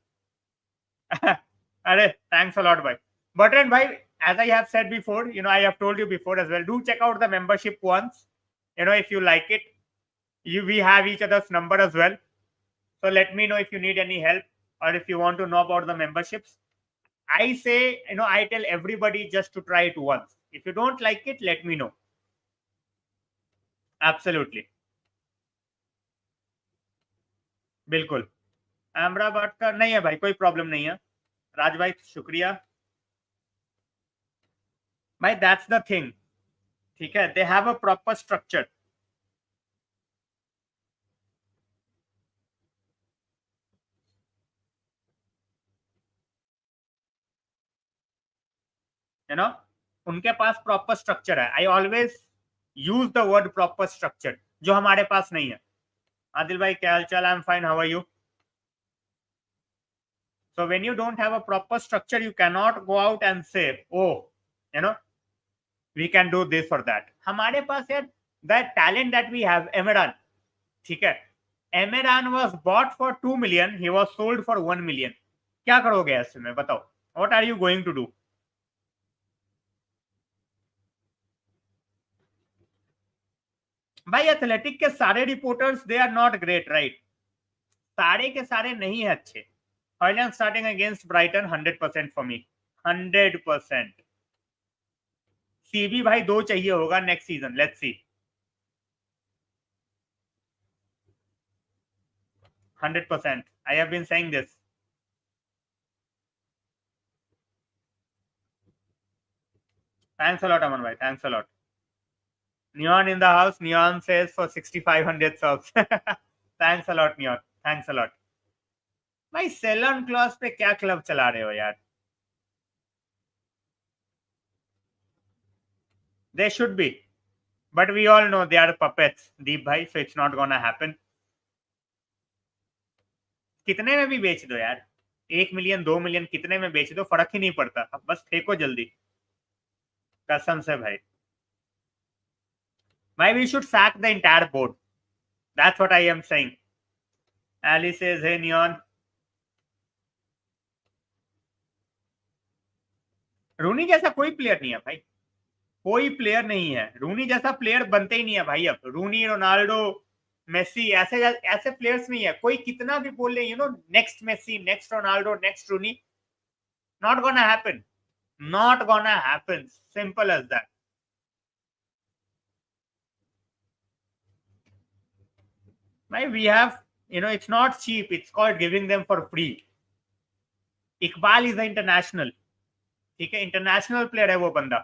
अरे, thanks a lot bhai. Button bhai, as I have said before, I have told you before as well, do check out the membership once. If you like it, we have each other's number as well. So let me know if you need any help or if you want to know about the memberships. I say, I tell everybody just to try it once. If you don't like it, let me know. Absolutely. बिल्कुल. अहमदाबाद का नहीं है भाई, कोई problem नहीं है. राज भाई शुक्रिया भाई. That's the thing. ठीक है, they have a proper structure. उनके पास प्रॉपर स्ट्रक्चर है. I always use the word proper structure, जो हमारे पास नहीं है. आदिल भाई क्या हाल चाल? I am fine, how are you? So when you don't have a proper structure, you cannot go out and say, oh, we can do this or that. हमारे पास यार, that talent that we have, Emeran, ठीक है, Emeran was bought for 2 million, he was sold for 1 million. क्या करोगे ऐसे में, बताओ? What are you going to do? भाई एथलेटिक के सारे reporters they are not great, right? सारे के सारे नहीं है अच्छे. Ireland starting against Brighton, 100% for me. 100%. CB भाई 2 चाहिए होगा next season. Let's see. 100%. I have been saying this. Thanks a lot, Aman bhai. Thanks a lot. Neon in the house. Neon says for 6,500 subs. Thanks a lot, Neon. Thanks a lot. भाई Selan clause पे क्या club चला रहे हो यार? They should be, but we all know they are puppets, Deep bhai, so it's not gonna happen. कितने में भी बेच दो यार, 1 मिलियन 2 मिलियन कितने में बेच दो, फर्क ही नहीं पड़ता. अब बस फेंको जल्दी, कसम से भाई. Why we should sack the entire board. That's what I am saying. Ali says, hey Neon. रूनी जैसा कोई प्लेयर नहीं है भाई, कोई प्लेयर नहीं है. रूनी जैसा प्लेयर बनते ही नहीं है भाई. अब रूनी, रोनाल्डो, मेसी, ऐसे प्लेयर्स नहीं है. कोई कितना भी बोल ले, next Messi, next Ronaldo, next Rooney, not gonna happen. Not gonna happen. Simple as that. We have, it's not cheap. It's called giving them for free. Iqbal is an international. ठीक है, इंटरनेशनल प्लेयर है वो बंदा.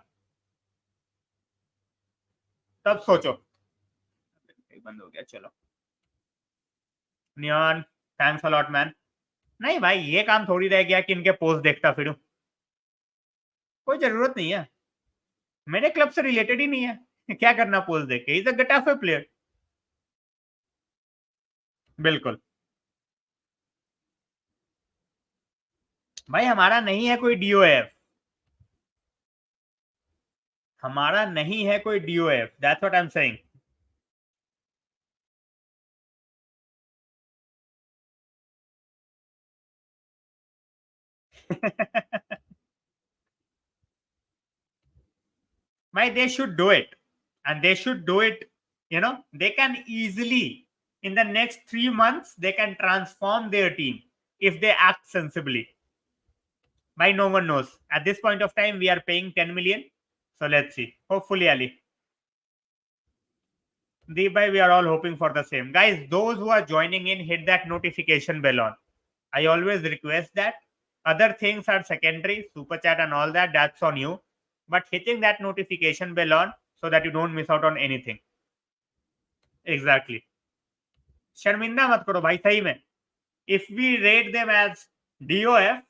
तब सोचो. बंद हो गया, चलो. Neon, thanks a lot man. नहीं भाई, ये काम थोड़ी रह गया कि इनके पोस्ट देखता फिरूं. कोई जरूरत नहीं है, मेरे क्लब से रिलेटेड ही नहीं है। क्या करना पोस्ट देख के, इज अ गेटाफे प्लेयर। बिल्कुल भाई, हमारा नहीं है कोई डीओएफ, हमारा नहीं है कोई DOF, that's what I am saying. Why they should do it, and they should do it, you know, they can easily, in the next 3 months they can transform their team if they act sensibly. Why? No one knows at this point of time. We are paying 10 million, so let's see, hopefully Ali. Deepai, we are all hoping for the same. Guys, those who are joining in, hit that notification bell on. I always request that. Other things are secondary, super chat and all that, that's on you. But hitting that notification bell on so that you don't miss out on anything. Exactly. शर्मिंदा मत करो भाई, सही में. If we rate them as DOF,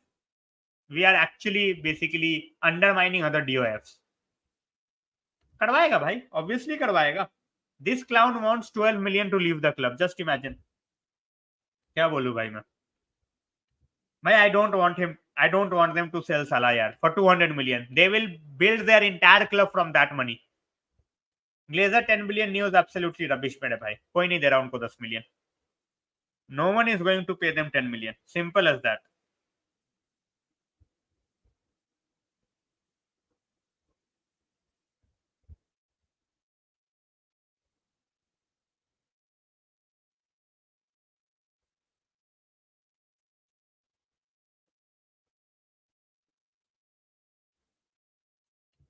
we are actually basically undermining other DOFs. करवाएगा भाई, obviously करवाएगा. This clown wants 12 million to leave the club. Just imagine. क्या बोलूं भाई मैं. भाई, I don't want him. I don't want them to sell Salah यार for 200 million. They will build their entire club from that money. Glazer 10 billion news absolutely rubbish मेरे भाई. कोई नहीं दे रहा उनको 10 million. No one is going to pay them 10 million. Simple as that.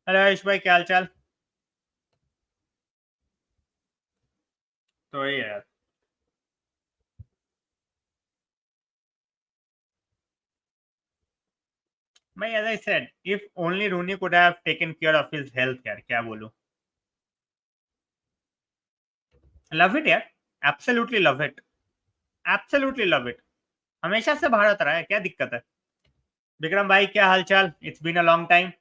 अरे आयुष भाई, क्या हाल चाल? तो ये यार, मैं as I said, if only Rooney could have taken care of his health यार, क्या बोलूं. Love it यार, absolutely love it, absolutely love it. हमेशा से भारत रहा है, क्या दिक्कत है. विक्रम भाई, क्या हाल चाल? It's been a long time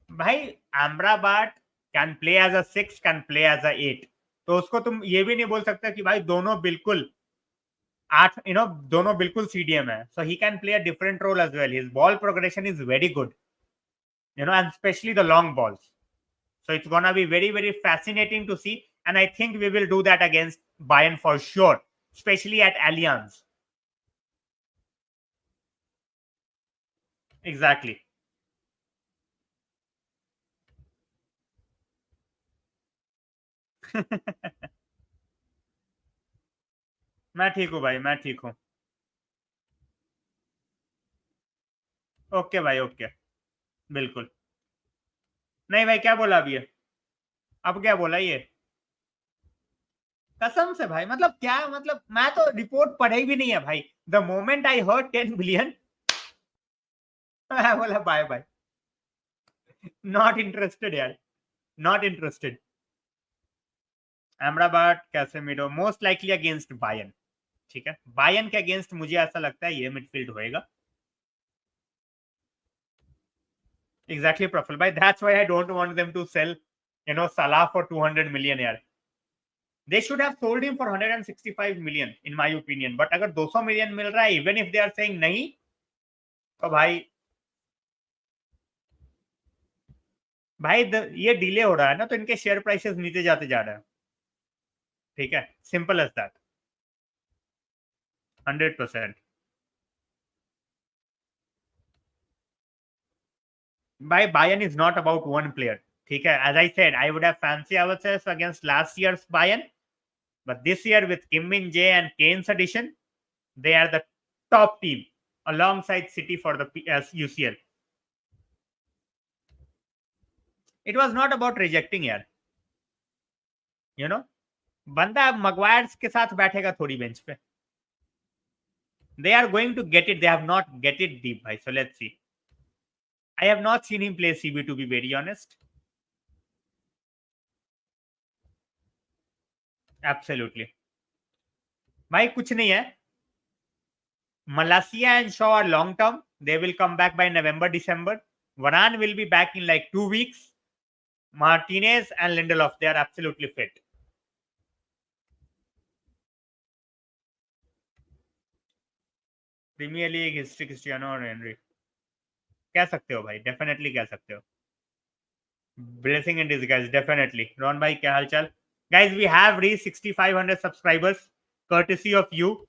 भाई. Amrabat can play as a 6, can play as a 8, तो उसको तुम ये भी नहीं बोल सकते कि भाई दोनों बिल्कुल 8, दोनों बिल्कुल सीडीएम है. So he can play a different role as well. His ball progression is very good, and especially the long balls. So it's gonna be very, very fascinating to see, and I think we will do that against Bayern for sure, especially at Allianz. Exactly. मैं ठीक हूँ भाई, मैं ठीक हूँ. Okay भाई, okay. बिल्कुल. नहीं भाई, क्या बोला अभी ये? अब क्या बोला ये? कसम से भाई, मतलब क्या, मतलब मैं तो रिपोर्ट पढ़ी भी नहीं है भाई. The moment I heard 10 billion, मैं बोला बाय बाय. नॉट इंटरेस्टेड यार, not interested. Ahmedabad Casemiro most likely against Bayern. ठीक है, बायन के अगेंस्ट मुझे ऐसा लगता है ये मिडफील्ड होएगा. एग्जैक्टली प्रफुल भाई, that's why I don't want them to sell Salah for 200 million यार. They should have sold him for 165 million in my opinion. But अगर 200 million मिल रहा है, even if they are saying नहीं, तो भाई ये डिले हो रहा है ना, तो इनके शेयर प्राइसेस नीचे जाते जा रहे हैं. ठीक है, सिंपल एज दैट. 100%. भाई, Bayern is not about one player. ठीक है, as I said, I would have fancied ourselves against last year's Bayern, but this year with Kim Min Jae and Kane's addition, they are the top team alongside City for the UCL. It was not about rejecting यार, बंदा मगवायर्स के साथ बैठेगा थोड़ी bench पे. They are going to get it. They have not get it deep bhai. So let's see. I have not seen him play CB, to be very honest. Absolutely. भाई कुछ नहीं है. Malasia and Shaw are long term. They will come back by November, December. Varane will be back in like 2 weeks. Martinez and Lindelof, they are absolutely fit. Premier League history Cristiano और Henry कह सकते हो भाई, definitely कह सकते हो. Blessing in disguise, definitely. Ron bhai, kya hal chal? Guys, we have reached 6,500 subscribers, courtesy of you.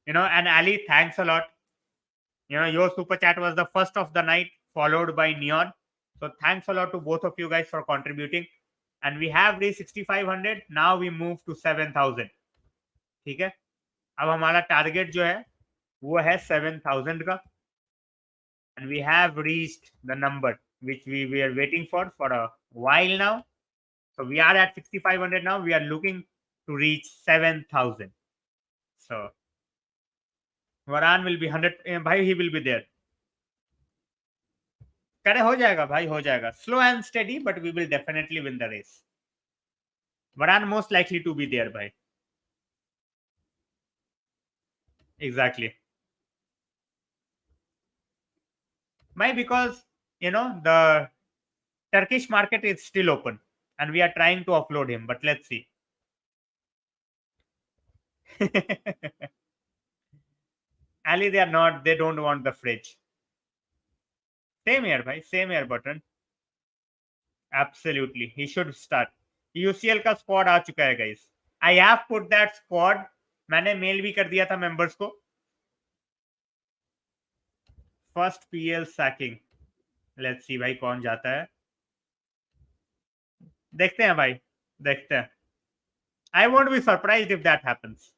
And Ali, thanks a lot. Your super chat was the first of the night, followed by Neon. So thanks a lot to both of you guys for contributing. And we have reached 6,500. Now we move to 7,000. ठीक है, अब हमारा target जो है वो है 7,000 का. And we have reached the number which we were waiting for a while now. So we are at 6,500 now. We are looking to reach 7,000. So Varane will be 100. Bhai, he will be there. करे हो जाएगा भाई, हो जाएगा. Slow and steady, but we will definitely win the race. Varane most likely to be there, bhai. Exactly. Why? Because the Turkish market is still open, and we are trying to offload him. But let's see. Ali, they are not. They don't want the fridge. Same here, bhai. Same here, button. Absolutely, he should start. UCL का squad आ चुका है guys. I have put that squad. मैंने mail भी कर दिया था members को. First PL sacking. Let's see भाई कौन जाता है. देखते हैं भाई, देखते हैं. I won't be surprised if that happens.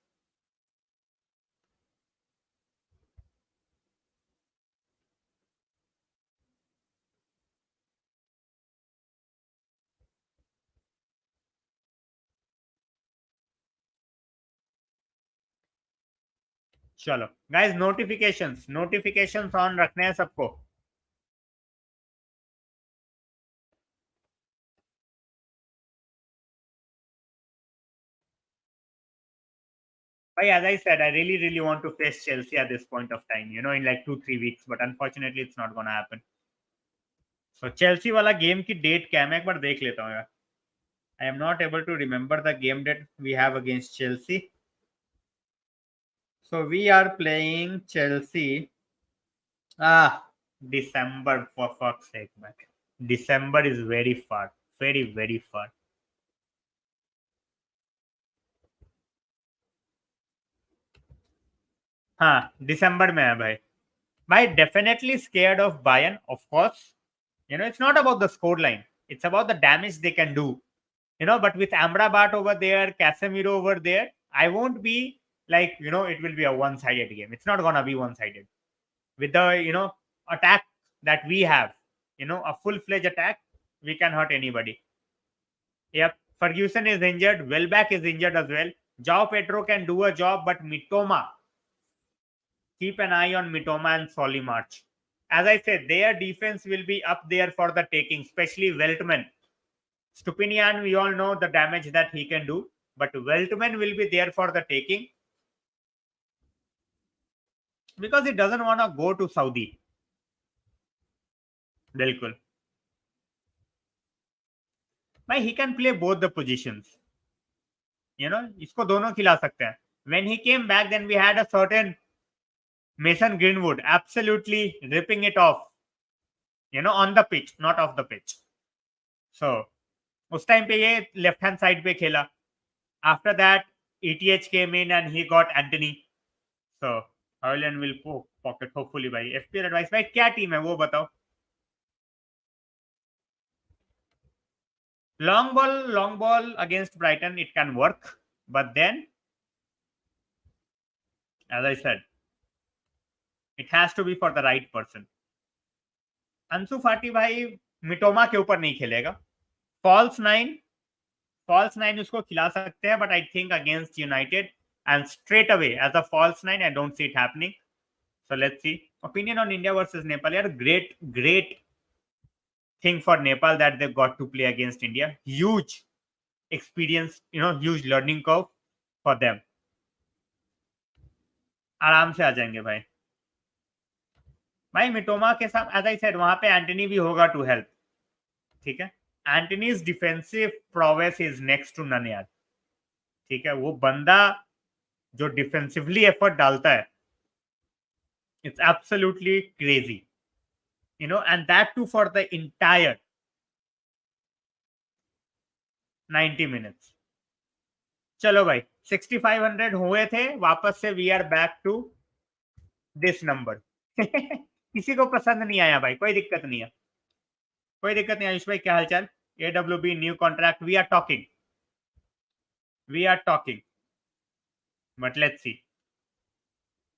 चलो गाइस, नोटिफिकेशंस ऑन रखने हैं सबको. As I said, I really want to face Chelsea at this point of time, in like 2-3 weeks, but unfortunately it's not gonna happen. So Chelsea वाला game की date क्या है, मैं एक बार देख लेता हूँ यार. I am not able to remember the game that we have against Chelsea. So we are playing Chelsea. December, for fuck's sake, man. December is very far, very far. हाँ, December में है भाई. Definitely scared of Bayern, of course. It's not about the scoreline. It's about the damage they can do. But with Amrabat over there, Casemiro over there, I won't be like, it will be a one-sided game. It's not gonna be one-sided. With the, attack that we have, a full-fledged attack, we can hurt anybody. Yep. Ferguson is injured. Welbeck is injured as well. João Pedro can do a job, but Mitoma, keep an eye on Mitoma and Solly March. As I said, their defense will be up there for the taking, especially Veltman. Stupinian, we all know the damage that he can do, but Veltman will be there for the taking because he doesn't want to go to Saudi. बिल्कुल. भाई, he can play both the positions. इसको दोनों खिला सकते हैं. When he came back, then we had a certain Mason Greenwood absolutely ripping it off, on the pitch, not off the pitch. So उस time पे ये लेफ्ट हैंड साइड पे खेला. After that, ETH came in and he got Antony. So Haaland will pocket hopefully. भाई FPL advice भाई क्या team है वो बताओ. Long ball against Brighton, it can work, but then, as I said, it has to be for the right person. अंसु फाटी भाई मिटोमा के ऊपर नहीं खेलेगा. फॉल्स नाइन उसको खिला सकते हैं, but I think against United and straight away as a false nine, I don't see it happening. So let's see. Opinion on India versus Nepal. Yeah, great thing for Nepal that they got to play against India. Huge experience, huge learning curve for them. आराम से आ जाएंगे भाई. भाई मिटोमा के साथ as I said वहां पे Antony भी होगा टू हेल्प, ठीक है। Antony's defensive prowess is next to none यार, ठीक है। वो बंदा जो डिफेंसिवली एफर्ट डालता है, it's absolutely crazy, you know, and that too for the entire 90 minutes. चलो भाई 6500 हुए थे, वापस से we are back to this number. किसी को पसंद नहीं आया भाई, कोई दिक्कत नहीं है, कोई दिक्कत नहीं। आयुष भाई क्या हालचाल? AWB new contract, we are talking but let's see.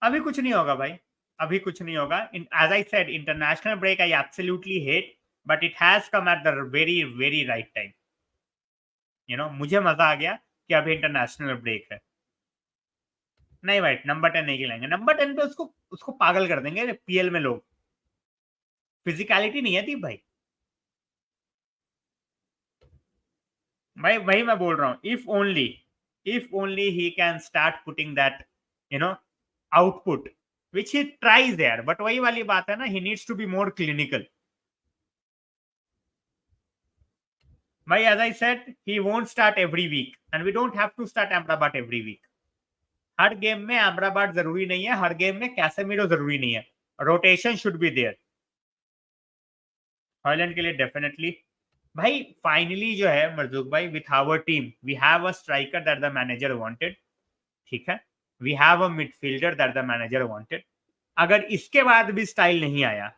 अभी कुछ नहीं होगा भाई, अभी कुछ नहीं होगा। As I said international break I absolutely hate, but it has come at the very very right time, you know. मुझे मजा आ गया कि अभी इंटरनेशनल ब्रेक है। नहीं भाई नंबर 10 नहीं खिलाएंगे, नंबर 10 पे उसको उसको पागल कर देंगे PL में लोग। फिजिकलिटी नहीं है दीप भाई। भाई वही मैं बोल रहा हूँ, if only he can start putting that, you know, output which he tries there, but वही वाली बात है ना, he needs to be more clinical. भाई as I said, he won't start every week and we don't have to start Amrabat every week. Her game में Amrabat जरूरी नहीं है, हर गेम में कैसेमिरो जरूरी नहीं है, rotation should be there. Haaland के लिए डेफिनेटली। भाई फाइनली जो है मरजुक भाई, with our team we have a striker that the manager wanted, ठीक है। We have a midfielder that the manager wanted. अगर इसके बाद भी स्टाइल नहीं आया,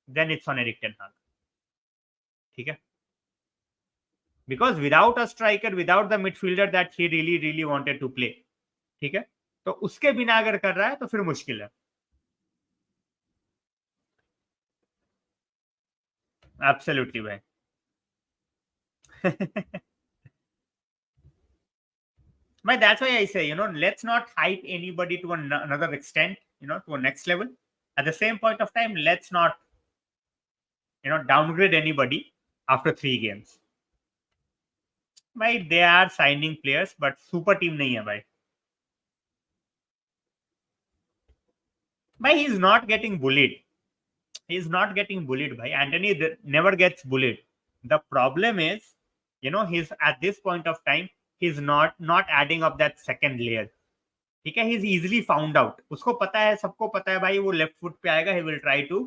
then it's on Erik ten Hag, ठीक है। Because without a striker, without the midfielder that he really really wanted to play, ठीक है, तो उसके बिना अगर कर रहा है तो फिर मुश्किल है। एब्सोल्युटली भाई। But that's why I say, you know, let's not hype anybody to another extent, you know, to a next level. At the same point of time, let's not, you know, downgrade anybody after 3 games. भाई they are signing players, but super team नहीं है भाई। भाई he is not getting bullied. He is not getting bullied भाई। Antony never gets bullied. The problem is, you know, he's at this point of time, he's not adding up that second layer, ठीक है। He is easily found out, उसको पता है, सबको पता है भाई वो लेफ्ट फुट पे आएगा, he will try to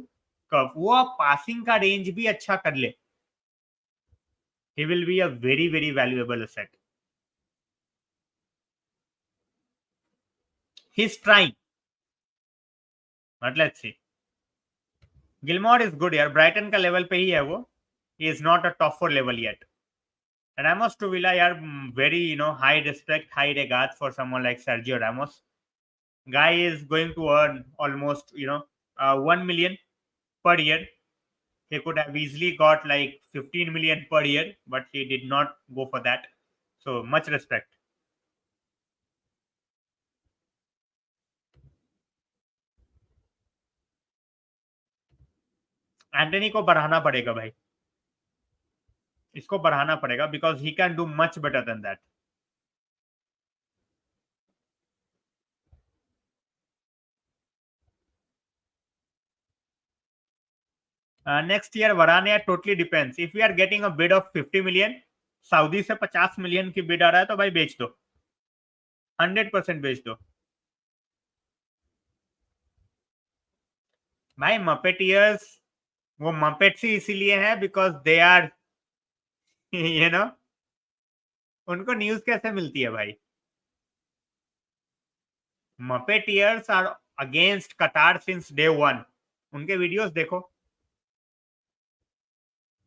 curve. वो अब पासिंग का रेंज भी अच्छा कर ले, he will be a very very valuable asset. He is trying, but let's see. Gilmour is good यार, ब्राइटन का लेवल पे ही है वो, he is not a top 4 level yet. Ramos to Villa यार, very, you know, high respect, high regards for someone like Sergio Ramos. Guy is going to earn almost, you know, 1 million per year. He could have easily got like 15 million per year, but he did not go for that. So much respect. Antony को बढ़ाना पड़ेगा भाई, इसको बढ़ाना पड़ेगा, because he can do much better than that. Next year Varane totally depends, if we are getting a bid of 50 million, Saudi से 50 million की bid आ रहा है तो भाई बेच दो, 100% बेच दो भाई। मपेटियर्स वो मपेट्स ही इसीलिए है because they are, you know, उनको न्यूज कैसे मिलती है भाई? Muppeteers are against Qatar since day one, उनके वीडियोस देखो।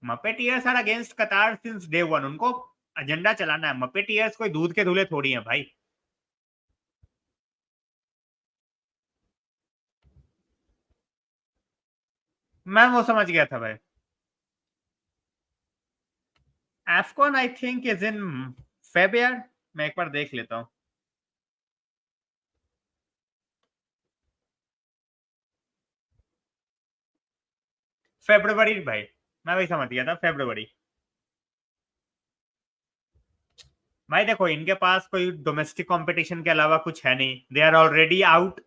Muppeteers are against Qatar since day one, उनको एजेंडा चलाना है। मपेटियर्स कोई दूध के धुले थोड़ी है भाई। मैं वो समझ गया था भाई। AFCON I think is in Feb यार, मैं एक बार देख लेता हूँ। फेब्रुवरी भाई, मैं वही समझ गया था, फेब्रुवरी। भाई देखो इनके पास कोई डोमेस्टिक कंपटीशन के अलावा कुछ है नहीं, दे आर ऑलरेडी आउट,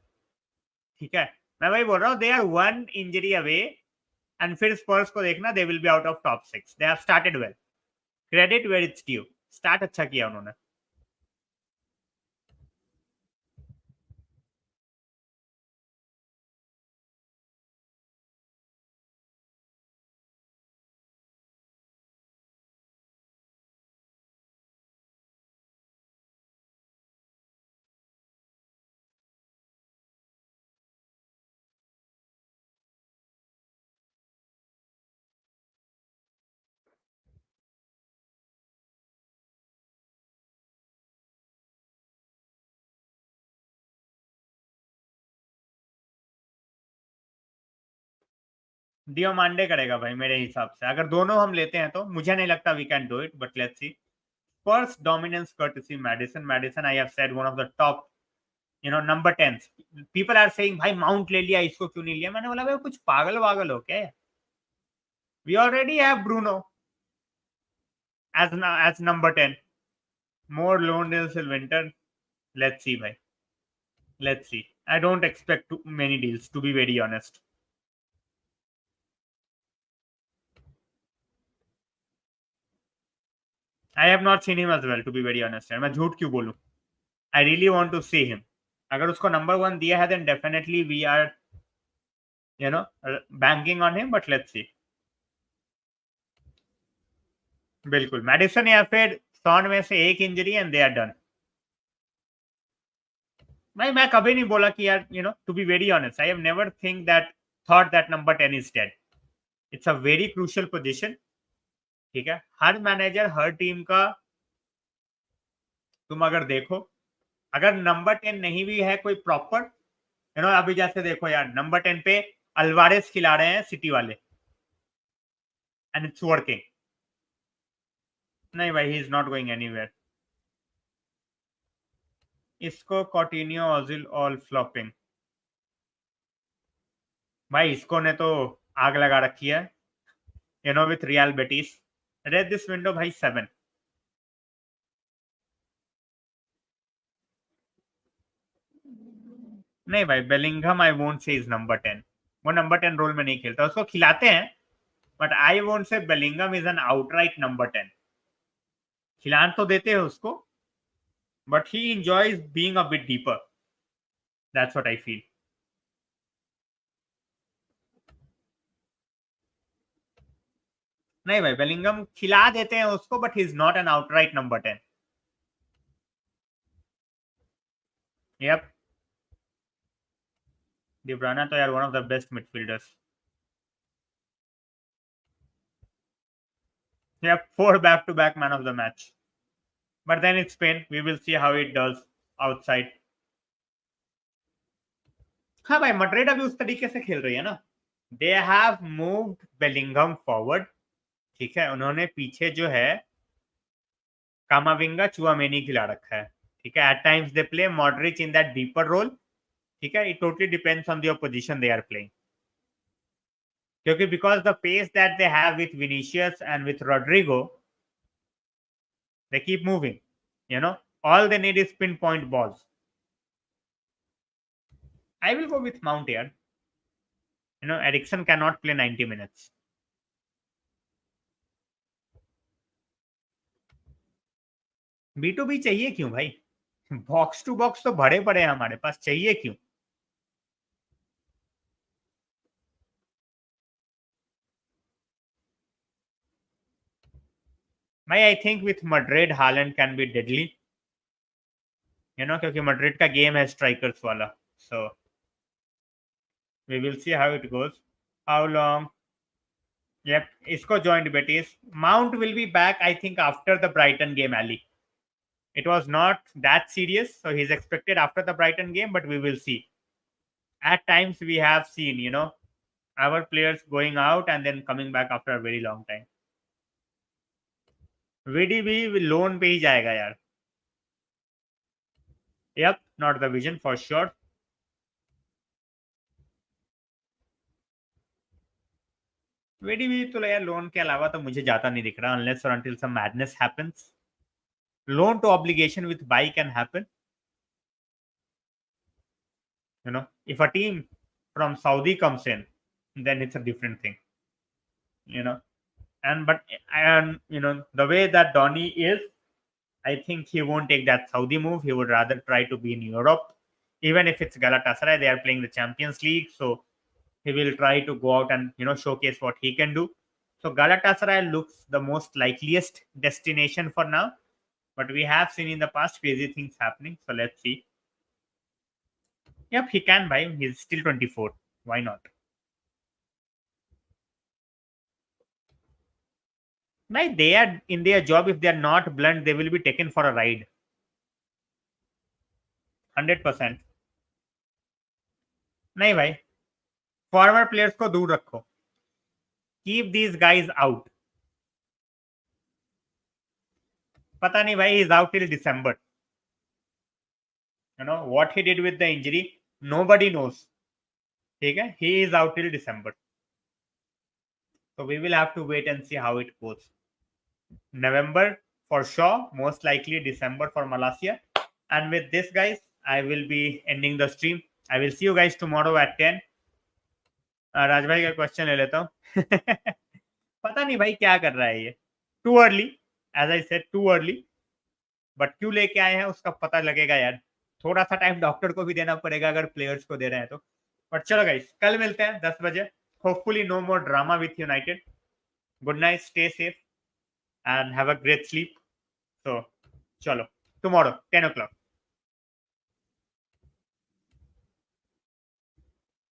ठीक है। मैं वही बोल रहा हूँ, they are one injury away and फिर स्पर्स को देखना, they will be out of top 6. They have started well, credit where it's due. Start अच्छा किया उन्होंने. डियोमांडे करेगा भाई मेरे हिसाब से. अगर दोनों हम लेते हैं तो मुझे नहीं लगता we can do it, but let's see. Spurs dominance courtesy Madison. Madison, I have said, one of the top, number 10s. People are saying भाई माउंट ले लिया, इसको क्यों नहीं लिया? मैंने बोला भाई कुछ पागल वागल हो क्या? We already have Bruno as number 10. More loan deals in winter. Let's see भाई. Let's see. I don't expect too many deals, to be very honest. I have not seen him as well, to be very honest. मैं झूठ क्यों बोलूं? I really want to see him. अगर उसको number 1 दिया है, then definitely we are, banking on him. But let's see. बिल्कुल, Maddison या फिर सॉन में से एक injury and they are done. भाई मैं कभी नहीं बोला कि यार, to be very honest, I have never think that thought that number 10 is dead. It's a very crucial position. ठीक है, हर मैनेजर, हर टीम का, तुम अगर देखो, अगर नंबर 10 नहीं भी है कोई प्रॉपर, अभी जैसे देखो यार, नंबर 10 पे अल्वारेस खिला रहे हैं सिटी वाले एंड इट्स वर्किंग. नहीं भाई, ही इज नॉट गोइंग एनीवेयर. इसको कॉटिन्यो, ओजिल ऑल फ्लॉपिंग. भाई इसको ने तो आग लगा रखी है, with real Betis. Read this window भाई 7. नहीं भाई, बेलिंगम आई वोंट से इज नंबर 10. वो नंबर 10 रोल में नहीं खेलता, उसको खिलाते हैं, but I won't say Bellingham is an outright number 10. खिलान तो देते हैं उसको, but he enjoys being a bit deeper. That's what I feel. नहीं भाई, बेलिंगम खिला देते हैं उसको, but he is not an outright number 10. Yep, de Bruyne तो यार one of the best midfielders. Yep, 4 back-to-back man of the match. But then it's Spain. We will see how it does outside. हाँ भाई, Madrid अभी उस तरीके से खेल रही है ना. They have moved Bellingham forward. ठीक है, उन्होंने पीछे जो है कामाविंगा, चुआमेनी खिला रखा है. ठीक है, at times they play Modric in that deeper role. ठीक है, it totally depends on the position they are playing. क्योंकि because the pace that they have with Vinicius and with Rodrigo, they keep moving. All they need is pinpoint balls. I will go with Mount here. Ericsson cannot play 90 minutes. B2B चाहिए क्यों भाई? Box to box तो भरे पड़े हैं हमारे पास, चाहिए क्यों? भाई I think with Madrid Haaland can be deadly. क्योंकि मड्रिड का गेम है स्ट्राइकर्स वाला. So we will see how it goes. How long. Yep, इसको joined Betis. Mount will be back, I think, after the Brighton game, Ali. It was not that serious, so he's expected after the Brighton game, but we will see. At times, we have seen, our players going out and then coming back after a very long time. VDB loan पे ही जाएगा यार. Yep, not the vision for sure. VDB तो यार loan के अलावा तो मुझे जाता नहीं दिख रहा, unless or until some madness happens. Loan to obligation with buy can happen. If a team from Saudi comes in, then it's a different thing, you know. And the way that Donny is, I think he won't take that Saudi move. He would rather try to be in Europe, even if it's Galatasaray. They are playing the Champions League, so he will try to go out and showcase what he can do. So Galatasaray looks the most likeliest destination for now, but we have seen in the past crazy things happening. So let's see. Yep, he can buy. He's still 24. Why not? Like, they are in their job. If they are not blunt, they will be taken for a ride. 100%. नहीं भाई, farmer players को दूर रखो. Keep these guys out. पता नहीं भाई, he's out till December. What he did with the injury, nobody knows. ठीक है, he is out till December. So we will have to wait and see how it goes. November for sure, most likely December for Malaysia. And with this, guys, I will be ending the stream. I will see you guys tomorrow at 10. राज भाई का question ले लेता हूँ. पता नहीं भाई क्या कर रहा है ये. Too early, as I said, too early. But क्यों लेके आए हैं उसका पता लगेगा यार. थोड़ा सा टाइम डॉक्टर को भी देना पड़ेगा अगर प्लेयर्स को दे रहे हैं तो. बट चलो गाइस, कल मिलते हैं 10 बजे. Hopefully no more drama with United. Good night, stay safe and have a great sleep. So, chalo, tomorrow, 10 o'clock.